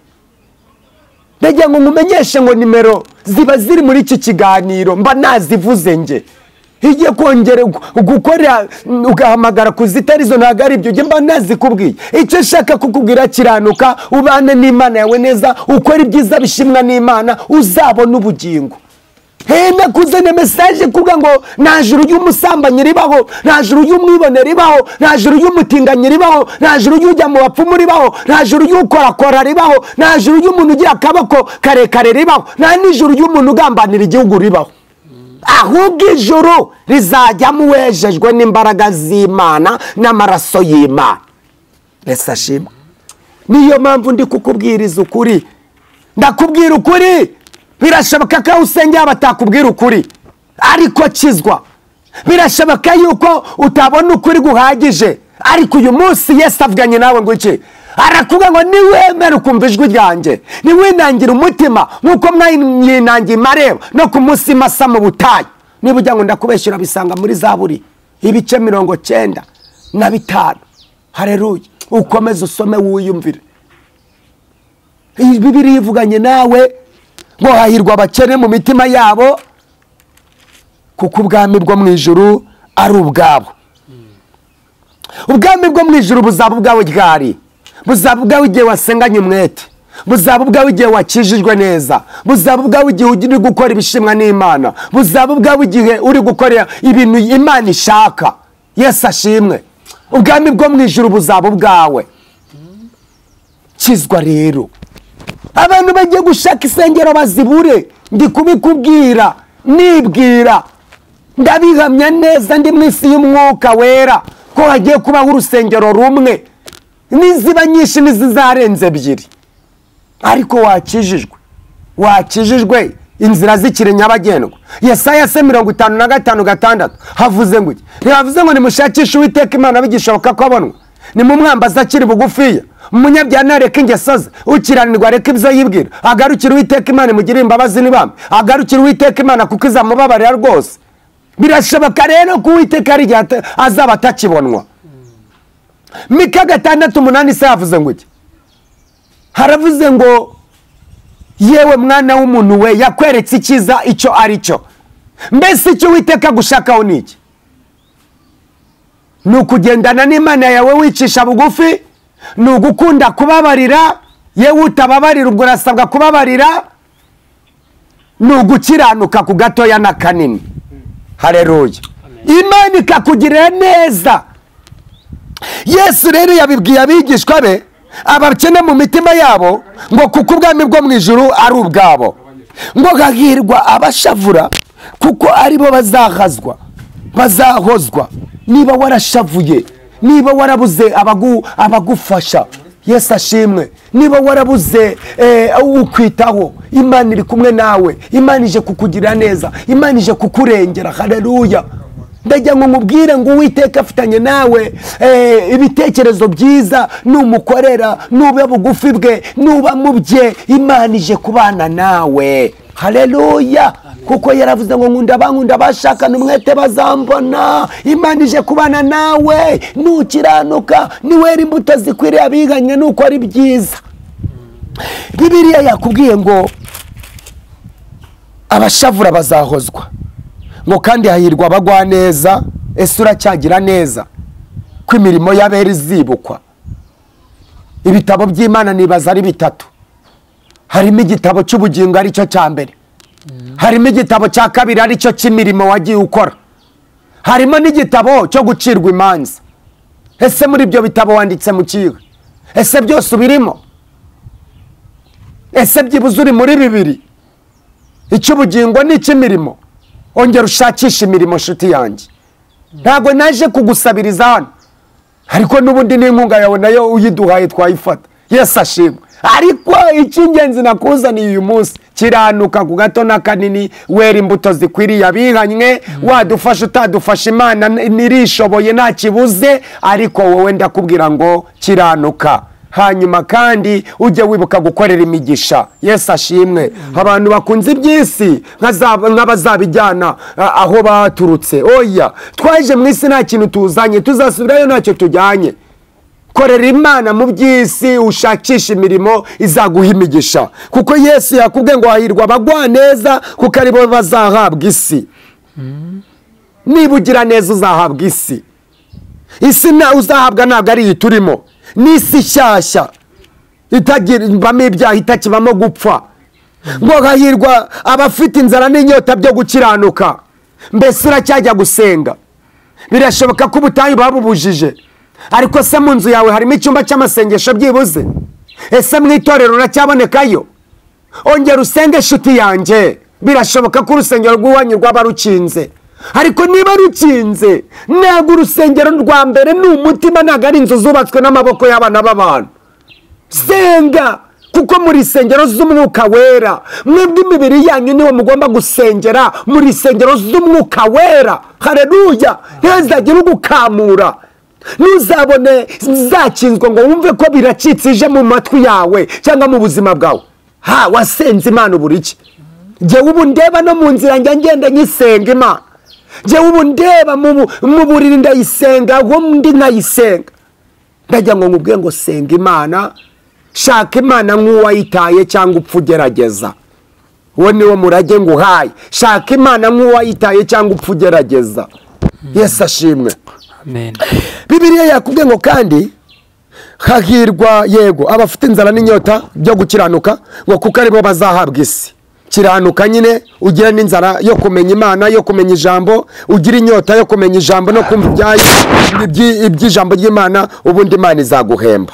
Ndagira ngo ngumenyeshe ngo nimero ziba ziri muri iki kiganiro mba nazivuze nge. Igiye kongera gukora ugahamagara kuzitari zo ntago ari ibyo, mba nazikubwiye. Icyo nshaka kukubwira kiranuka, ubane n'Imana yawe neza, ukora ibyiza bishimwa n'Imana, uzabona ubugingo. Nakuzane message kuvuga ngo nta juru y'umusambanyi ribaho, nta juru y'umwibone ribaho, nta juru y'umutinganyi ribaho, nta juru y'ujya mu bapfumu ribaho, nta juru y'ukorakora ribaho, nta juru y'umuntu ugira akaboko karekare ribaho, nta n'ijuru y'umuntu ugambanira igihugu ribaho. Ahubwo ijuru rizajyamo uwejejwe n'imbaraga z'Imana n'amaraso y'Imana. Yesu ashimwe. Niyo mpamvu ndi kukubwiriza ukuri, ndakubwira ukuri. Birashoboka ko usengera batakubwira ukuri, ariko kizwa. Birashoboka yuko utabona ukuri guhagije, ariko uyu munsi Yesu avuganye nawe ngo iki? Arakuvuga ngo niwemera ukumva ijwi ryanjye, niwinangira umutima nk'uko mwinangiye Mareba no ku munsi Masa mu butayu. Niba ujya ngo ndakubeshyura bisanga muri Zaburi ibice 95. Haleluya. Ukomeze usome wiyumvire. Bibiliya ivuganye nawe ngo hahirwa abakene mu mitima yabo, kuko ubwami bwo mu ijuru ari ubwabo. Ubwami bwo mu ijuru buzaba ubwawe ryari? Buzaba ubwawe igihe wasenganye umwete, buzaba ubwawe igihe wakijijwe neza, buzaba ubwawe igihe uri gukora ibishimwa n'Imana, buzaba ubwawe igihe uri gukora ibintu Imana ishaka. Yesu ashimwe. Ubwami bwo mu ijuru buzaba ubwawe. Kizwa rero. Abantu bagiye gushaka isengero bazibure, ndi kubikubwira, nibwira, ndabihamya neza ndi mu isi y'umwuka wera ko hagiye kubaho urusengero rumwe, niziba nyinshi nizizarenze ebyiri. Ariko wakijijwe inzira zikiri nyabagendwa. Yesaya 55:6 havuze ngo iki? Ntihavuze ngo nimushakishe Uwiteka Imana bigishoboka ko abonwa, nimumwambaza akiri bugufiya, umunyabyaha nareka ingeso ze, ukiranirwa areka ibyo yibwira, agarukira Uwiteka Imana imugirire imbabazi n'ibambe, agarukira Uwiteka Imana kuko izamubabarira rwose. Birashoboka rero ko Uwiteka ari igihe azaba atakibonwa. Mika 6:8 se havuze ngo iki? Haravuze ngo yewe mwana w'umuntu we, yakweretse icyiza icyo ari cyo. Mbese icyo Uwiteka gushakaho ni iki? Ni ukugendana n'Imana yawe wicisha bugufi, ni ugukunda kubabarira, yewe utababarira ubwo urasabwa kubabarira, ni ugukiranuka ku gatoya na kanini. Haleluya. Imana ikakugirira neza. Yesu rero yabibwiye abigishwa be, abakene mu mitima yabo, ngo kuko ubwami bwo mu ijuru ari ubwabo. Ngo hahirwa abashavura kuko aribo bazahozwa. Niba warashavuye, niba warabuze abagufasha, Yesu ashimwe. Niba warabuze ukwitaho, Imana iri kumwe nawe, Imana ije kukugirira neza, Imana ije kukurengera. Haleluya. Ndagira ngo mubwire ngo Uwiteka afitanye nawe ibitekerezo byiza, numukorera, nuba bugufi bwe, nuba mubye, Imana ije kubana nawe. Haleluya. Kuko yaravuze ngo nkunda bashakana umwete bazambona. Imana ije kubana nawe, nukiranuka, niwera imbuto zikwiriye abiganye, nuko ari byiza. Bibiliya yakubwiye ngo abashavura bazahozwa, ngo kandi hahirwa abagwa neza. Ese uracyagira neza ko imirimo y'abera izibukwa? Ibitabo by'Imana nibaza ari 3. Harimo igitabo cy'ubugingo ari cyo cya mbere, harimo igitabo cya kabiri ari cyo cy'imirimo wagiye ukora, harimo n'igitabo cyo gucirwa imanza. Ese muri ibyo bitabo wanditse mu kihe? Ese byose ubirimo? Ese byibuze uri muri bibiri? Icy'ubugingo n'icy'imirimo. Ongera ushakisha imirimo nshuti yanjye. Ntabwo naje kugusabiriza hano, ariko n'ubundi n'inkunga yawe nayo uyiduhaye twayifata. Yesu ashimwe. Ariko icy'ingenzi nakuzaniye uyu munsi, kiranuka ku gato na kanini, wera imbuto zikwiriye abihanywe. Wadufasha utadufasha, Imana nirishoboye nta kibuze, ariko wowe ndakubwira ngo kiranuka. Hanyuma kandi ujye wibuka gukorera imigisha. Yesu ashimwe. Abantu bakunze iby'isi nk'abazabijyana aho baturutse. Oya, twaje mu isi nta kintu tuzanye, tuzasubirayo ntacyo tujyanye. Korera Imana mu by'isi, ushakisha imirimo izaguha imigisha, kuko Yesu yakubwiye ngo hahirwa abagwa neza kuko aribo bazahabwa isi. Niba ugira neza uzahabwa isi. Isi uzahabwa ntabwo ari iyi turimo, ni isi nshyashya itagirwamo ibyaha, itakibamo gupfa. Ngo hahirwa abafite inzara n'inyota byo gukiranuka. Mbese uracyajya gusenga? Birashoboka ko ubutayu babubujije, ariko se mu nzu yawe harimo icyumba cy'amasengesho byibuze? Ese mu itorero uracyabonekayo? Ongera usenge inshuti yanjye. Birashoboka ko urusengero rw'iwanyu rwaba rukinze, ariko niba rukinze, ntabwo urusengero rwa mbere ni umutima, ntabwo ari inzu zubatswe n'amaboko y'abana b'abantu. Senga, kuko muri isengero z'umwuka wera. Mwebwe imibiri yanyu niwo mugomba gusengera, muri isengero z'umwuka wera. Haleluya. Ntihazagire ugukamura. Ntuzabone zakinzwe ngo wumve ko biracitse ije mu matwi yawe cyangwa mu buzima bwawe. Wasenze Imana ubura iki? Jyewe ubu ndeba no mu nzira ngenda nyisenga Imana. Jyewe ubu ndeba mu buriri ndayisenga, aho ndi nkayisenga. Ndajya ngo nkubwiye ngo senga Imana, shaka Imana nk'uwayitaye cyangwa upfa ugerageza. Uwo niwo murage nguhaye. Shaka Imana nk'uwayitaye cyangwa upfa ugerageza. Yesu ashimwe. Amen. Bibiliya yakubwiye ngo kandi hahirwa yego abafite inzara n'inyota byo gukiranuka, ngo kuko aribo bazahabwa isi. Kiranuka nyine, ugira n'inzara yo kumenya Imana, yo kumenya ijambo, ugira inyota yo kumenya ijambo no kumva iby'ijambo ry'Imana, ubundi Imana izaguhemba.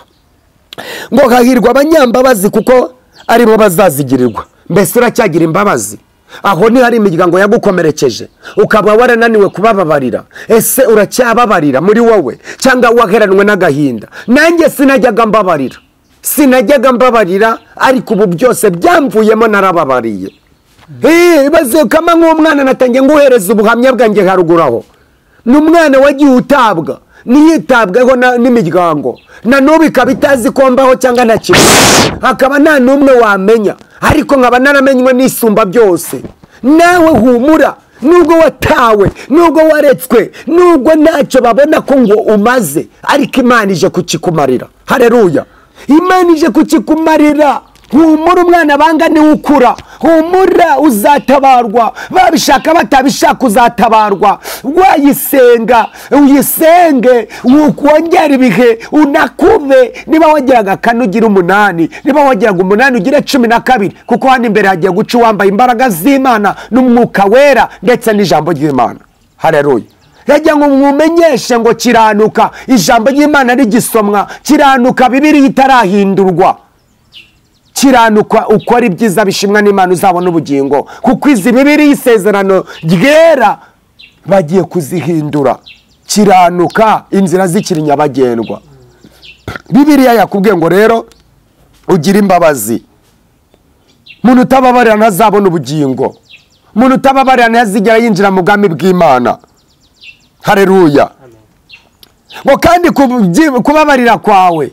Ngo hahirwa abanyambabazi kuko aribo bazazigirirwa. Mbese uracyagira imbabazi? Aho ni hari imiryango yagukomerekeje ukaba warananiwe kubababarira. Ese uracyababarira muri wowe cyangwa waheranwe n'agahinda? Nanjye sinajyaga mbabarira, ariko ubu byose byamvuyemo narababariye. Baze kama nk'umwana natangiye nguhereza ubuhamya bwanjye haruguraho. Ni umwana wagiye utabwa, niyitabweho n'imiryango, na n'ubu ikaba itazi ko mbaho cyangwa na kimwe, hakaba nta n'umwe wamenya, ariko nkaba naramenywe n'isumba byose. Nawe humura, nubwo watawe, nubwo waretswe, nubwo ntacyo babona ko ngo umaze, ariko Imana ije kukikumarira. Haleluya. Imana ije kukikumarira. Humura, umwana banga niwe ukura. Humura, uzatabarwa. Babishaka batabishaka uzatabarwa. Wayisenga, uyisenge, wongera ibihe, unakube. Niba wagiraga 4 ugira 8, niba wagiraga 8 ugira 12, kuko hano imbere hagiye guca uwambaye imbaraga z'Imana n'umwuka wera ndetse n'ijambo ry'Imana. Haleluya. Yajya ngo mumenyeshe ngo kiranuka, ijambo ry'Imana rigisomwa, kiranuka Bibiliya itarahindurwa. Kiranuka ukora ibyiza bishimwa n'Imana uzabona ubugingo, kuko izi Bibiliya isezerano ryera bagiye kuzihindura. Kiranuka inzira zikiri nyabagendwa. Bibiliya yakubwiye ngo rero ugira imbabazi. Muntu utababarira ntazabona ubugingo. Muntu utababarira ntazigera yinjira mu bwami bw'Imana. Haleluya. Ngo kandi kubabarira kwawe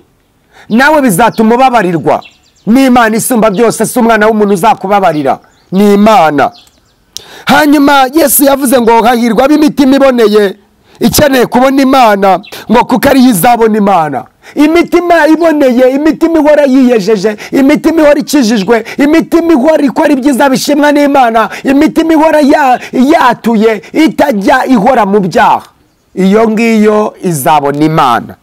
nawe bizatuma ubabarirwa n'Imana isumba byose. Si umwana w'umuntu uzakubabarira, ni Imana. Hanyuma Yesu yavuze ngo hahirwa ab'imitima iboneye ikeneye kubona Imana, ngo kuko ariyo izabona Imana. Imitima iboneye, imitima ihora yiyejeje, imitima ihora ikijijwe, imitima ihora ikora ibyiza bishimwa n'Imana, imitima ihora yatuye itajya ihora mu byaha, iyo ngiyo izabona Imana.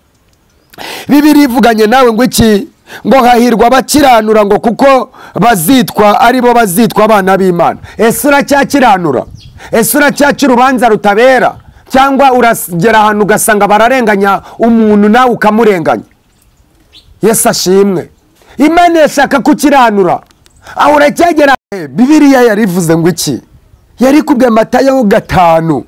Bibiliya ivuganye nawe ngo iki? Ngo hahirwa abakiranura, ngo kuko bazitwa aribo bazitwa abana b'Imana. Ese uracyakiranura? Ese uracyaca urubanza rutabera? Cyangwa uragera ahantu ugasanga bararenganya umuntu nawe ukamurenganya? Yesu ashimwe. Imana yashaka kukiranura, aho uracyagera. Bibiliya yarivuze ngo iki? Yari kubwiye Matayo 5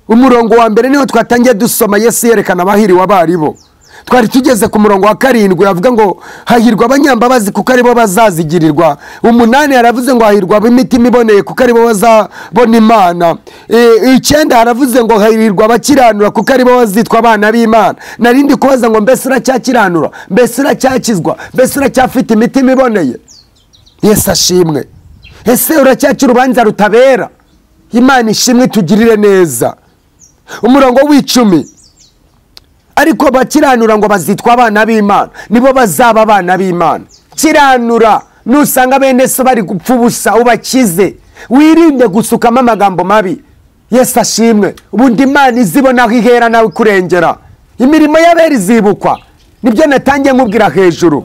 umurongo wa mbere niho twatangiye dusoma. Yesu yerekana abahiriwe abaribo. twari tugeze ku murongo wa 7 yavuga ngo hahirwa abanyambabazi kuko aribo bazazigirirwa. 8 yaravuze ngo hahirwa ab'imitima iboneye kuko aribo bazabona Imana. 9 haravuze ngo hahirwa abakiranura kuko aribo bazitwa abana b'Imana. Narindi kubaza ngo mbese uracyakiranura, mbese uracyakizwa, mbese uracyafite imitima iboneye? Yesu ashimwe. Ese uracyakira urubanza rutabera? Imana ishimwe tugirire neza. Umurongo w'10 ariko bakiranura ngo bazitwa abana b'Imana, nibo bazaba abana b'Imana. Kiranura nusanga bene so bari gupfa ubusa ubakize, wirinde gusukamo amagambo mabi. Yesu ashimwe. Ubundi Imana izibona aho ihera nawe kurengera. Imirimo y'abera izibukwa, nibyo natangiye nkubwira hejuru.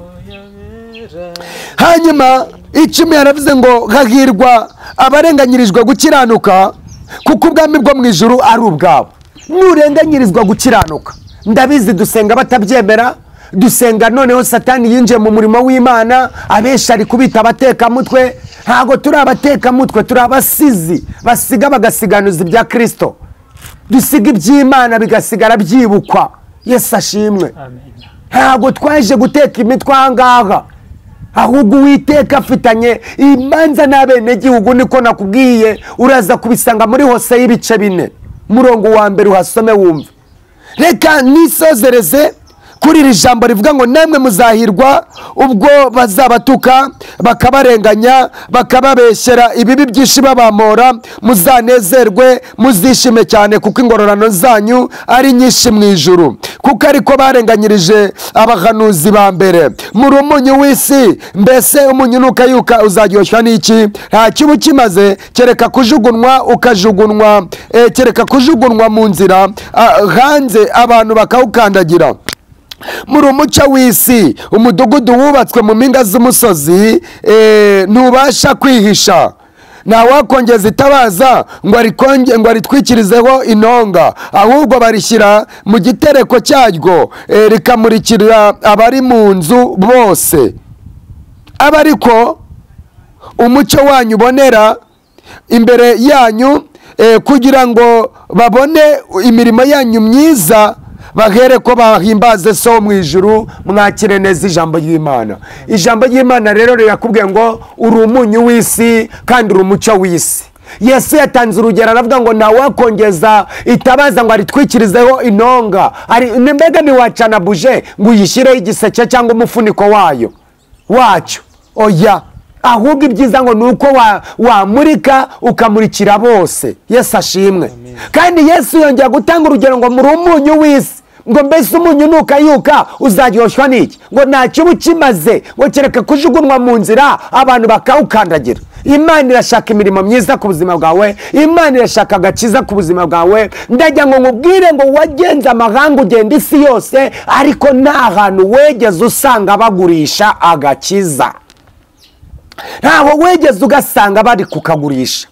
Hanyuma 10 yaravuze ngo hahirwa abarenganyirijwe gukiranuka kuko ubwami bwo mu ijuru ari ubwabo. Nurenganyirizwa gukiranuka, ndabizi dusenga batabyemera, dusenga noneho Satani yinjiye mu murimo w'Imana, abenshi ari kubita abateka mutwe. Ntago turi abateka mutwe, turi abasizi basiga bagasiganuza ibya Kristo, dusiga iby'Imana bigasigara byibukwa. Yesu ashimwe. Ntago twaje guteka imitwe ahangaha, ahubwo Uwiteka afitanye imanza n'abenegihugu. Niko nakubwiye, uraza kubisanga muri Hose y'ibice 4 murongo wa 1 uhasome wumve. Reka nisozereze kuri iri jambo rivuga ngo namwe muzahirwa ubwo bazabatuka bakabarenganya bakababeshyera ibibi byinshi babamora, muzanezerwe muzishime cyane kuko ingororano zanyu ari nyinshi mu ijuru, kuko ariko barenganyirije abahanuzi ba mbere. Muri umunyu w'isi, mbese umunyu nukayuka uzaryoshya n'iki? Nta kibu kimaze kereka kujugunwa ukajugunwa kereka kujugunwa mu nzira hanze abantu bakawukandagira. Muri umuco w'isi, umudugudu wubatswe mu mpinga z'umusozi ntubasha kwihisha. Nta wakongeza itabaza ngo aritwikirizeho intonga, ahubwo barishyira mu gitereko cyaryo rikamurikira abari mu nzu bose. Aba ariko umucyo wanyu ubonera imbere yanyu kugira ngo babone imirimo yanyu myiza, bahere ko bahimbaze so mu ijuru. Mwakire neza ijambo ry'Imana. Ijambo ry'Imana rero rirakubwiye ngo uri umunyu w'isi kandi uri umucyo w'isi. Yesu yatanze urugero aravuga ngo nta wakongeza itabaza ngo aritwikirizeho intonga. Mbega ntiwacana buje ngo uyishyireho igiseke cyangwa umufuniko wacyo. Oya, ahubwo ibyiza ngo nuko wamurika ukamurikira bose. Yesu ashimwe. Kandi Yesu yongera gutanga urugero ngo muri umunyu w'isi, ngo mbese umunyu nukayuka uzaryoshwa n'iki? Ngo nta kibu kimaze ngo kereka kujugunwa mu nzira abantu bakawukandagira. Imana irashaka imirimo myiza ku buzima bwawe, Imana irashaka agakiza ku buzima bwawe. Ndajya ngo nkubwire ngo wagenze amahanga ugenda isi yose, ariko nta hantu wegeze usanga bagurisha agakiza. Ntaho wegeze ugasanga bari kukagurisha.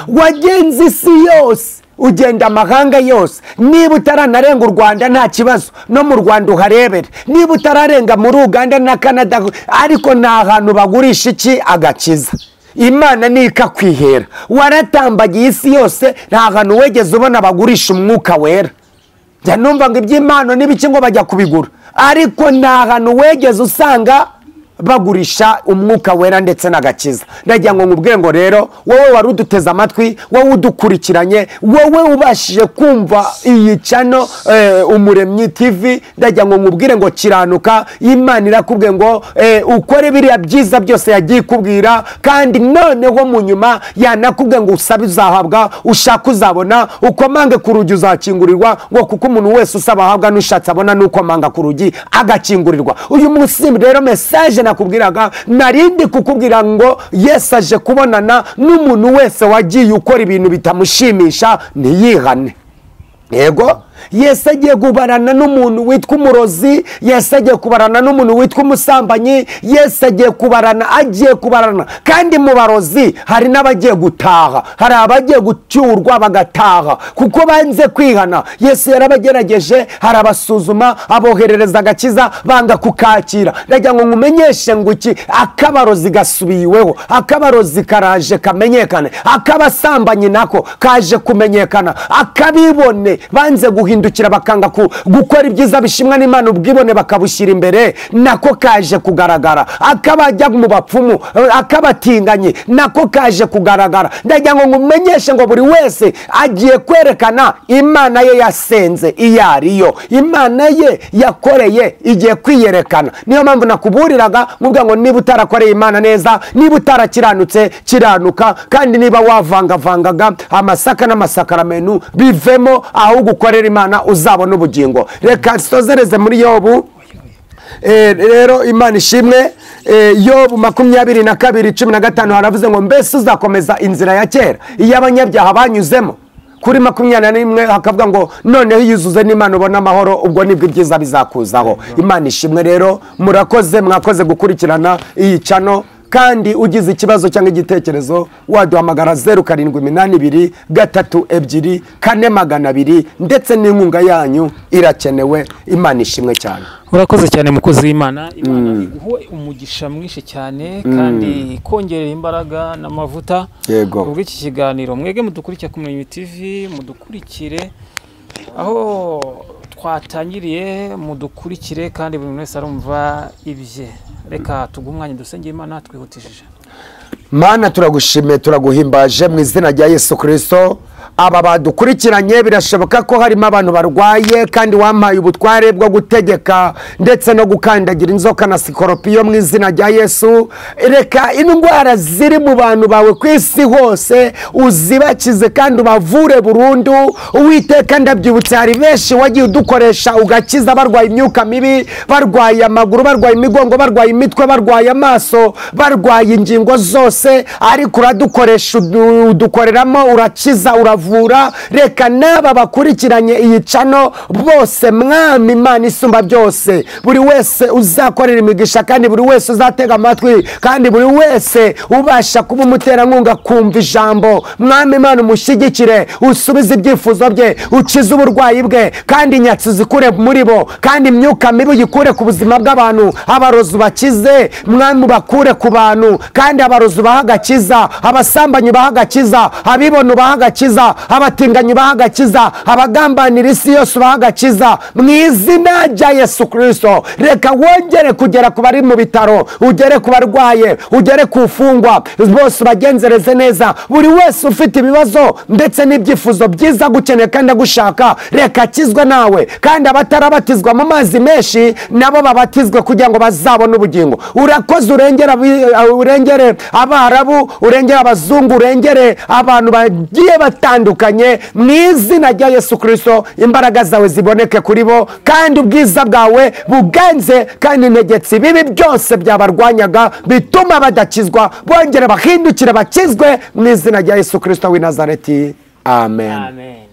Wagenze isi yose, ugenda amahanga yose. Niba utaranarenga u Rwanda nta kibazo, no mu Rwanda uharebere. Niba utararenga muri Uganda na Canada, ariko nta hantu bagurisha iki? Agakiza. Imana ni ikakwihera. Waratambagiye isi yose, nta hantu wegeze ubona bagurisha umwuka wera. Jya numva ngo iby'Imana n'ibiki ngo bajya kubigura, ariko nta hantu wegeze usanga bagurisha umwuka wera ndetse n'agakiza. Ndagira ngo nkubwire ngo rero wowe wari uduteze amatwi, wowe udukurikiranye, wowe ubashije kumva iyi channel Umuremyi TV, ndagira ngo nkubwire ngo kiranuka. Imana irakubwiye ngo ukore biriya byiza byose yagiye kubwira, kandi noneho mu nyuma yanakubwiye ngo usabe uzahabwa, ushaka uzabona, ukomange ku rugi uzakingurirwa. Ngo kuko umuntu wese usaba ahabwa, n'ushatse abona, n'ukomanga ku rugi agakingurirwa. Uyu munsi rero message nakubwiraga, narindi kukubwira ngo Yesu aje kubonana n'umuntu wese wagiye ukora ibintu bitamushimisha ntiyihane. Yego, Yesu agiye kubarana n'umuntu witwa umurozi, Yesu agiye kubarana n'umuntu witwa umusambanyi, Yesu agiye kubarana. Kandi mu barozi hari n'abagiye gutaha, hari abagiye gucyurwa bagataha kuko banze kwihana. Yesu yarabagerageje, harabasuzuma, aboherereza agakiza, banga kukakira. Ndagira ngo nkumenyeshe ngo iki, akabarozi gasubiyeho, akabarozi karaje kamenyekane, akabasambanyi nako kaje kumenyekana, akabibone banze guhindura bagahindukira bakanga gukora ibyiza bishimwa n'Imana, ubwibone bakabushyira imbere, nako kaje kugaragara. Akabajya mu bapfumu, akabatinganye, nako kaje kugaragara. Ndagira ngo ngumenyeshe ngo buri wese agiye kwerekana Imana ye yasenze iyo ariyo, Imana ye yakoreye igiye kwiyerekana. Niyo mpamvu nakuburiraga mubwira ngo niba utarakoreye Imana neza, niba utarakiranutse kiranuka, kandi niba wavangavangaga amasaka n'amasakaramentu bivemo, aho gukorera Imana uzabona ubugingo. Reka sozereze muri Yobu. Rero Imana ishimwe. Yobu 22:15 haravuze ngo mbese uzakomeza inzira ya kera iyo abanyabyaha banyuzemo. Kuri 21 hakavuga ngo noneho yuzuze n'Imana ubona amahoro, ubwo nibwo ibyiza bizakuzaho. Imana ishimwe. Rero murakoze, mwakoze gukurikirana iyi channel, kandi ugize ikibazo cyangwa igitekerezo waduhamagara 0782324200, ndetse n'inkunga yanyu irakenewe. Imana ishimwe cyane. Urakoze cyane mukozi w'Imana. Imana iguhe umugisha mwinshi cyane, kandi kongerera imbaraga n'amavuta ubwo iki kiganiro. Mwege mudukurikira ku Muremyi TV, mudukurikire aho twatangiriye, mudukurikire kandi buri wese arumva ibye. Reka tugumwanye dusenge Imana twihutishije. Mana turagushimiye, turaguhimbaje mu izina rya Yesu Kristo. Aba badukurikiranye birashoboka ko harimo abantu barwaye, kandi wampaye ubutware bwo gutegeka ndetse no gukandagira inzoka na sikoropiyo mu izina rya Yesu. Reka indwara ziri mu bantu bawe ku isi hose uzibakize kandi ubavure burundu. Uwiteka ndabyibutse hari benshi wagiye udukoresha ugakiza barwaye imyuka mibi, barwaye amaguru, barwaye imigongo, barwaye imitwe, barwaye amaso, barwaye ingingo zose, ariko uradukoresha, udukoreramo, urakiza, uravura. Reka n'aba bakurikiranye iyi channel bose, Mwami Imana isumba byose, buri wese uzakorera imigisha, kandi buri wese uzatega amatwi, kandi buri wese ubasha kuba umuterankunga kumva ijambo. Mwami Imana umushyigikire, usubize ibyifuzo bye, ukize uburwayi bwe, kandi inyatsi zikure muri bo, kandi imyuka mibi uyikure ku buzima bw'abantu. Abarozi bakize Mwami bakure ku bantu, kandi abarozi bahagakiza, abasambanyi bahagakiza, abibona bahagakiza, abatinganyi bahagakiza, abagambanira isi yose bahagakiza mu izina rya Yesu Kristo. Reka wongere kugera ku bari mu bitaro, ugere ku barwaye, ugere ku fungwa, bose bagenzereze neza. Buri wese ufite ibibazo ndetse n'ibyifuzo byiza gukeneye kandi agushaka, reka akizwe nawe, kandi abatarabatizwa mu mazi menshi nabo babatizwe kugira ngo bazabone ubugingo. Urakoze, urengere Abarabu, urengere abazungu, urengere abantu bagiye batandukanye mu izina rya Yesu Kristo. Imbaraga zawe ziboneke kuri bo, kandi ubwiza bwawe buganze, kandi integetse bibi byose byabarwanyaga bituma badakizwa bongere bahindukire bakizwe mu izina rya Yesu Kristo w'i Nazareti. Amen.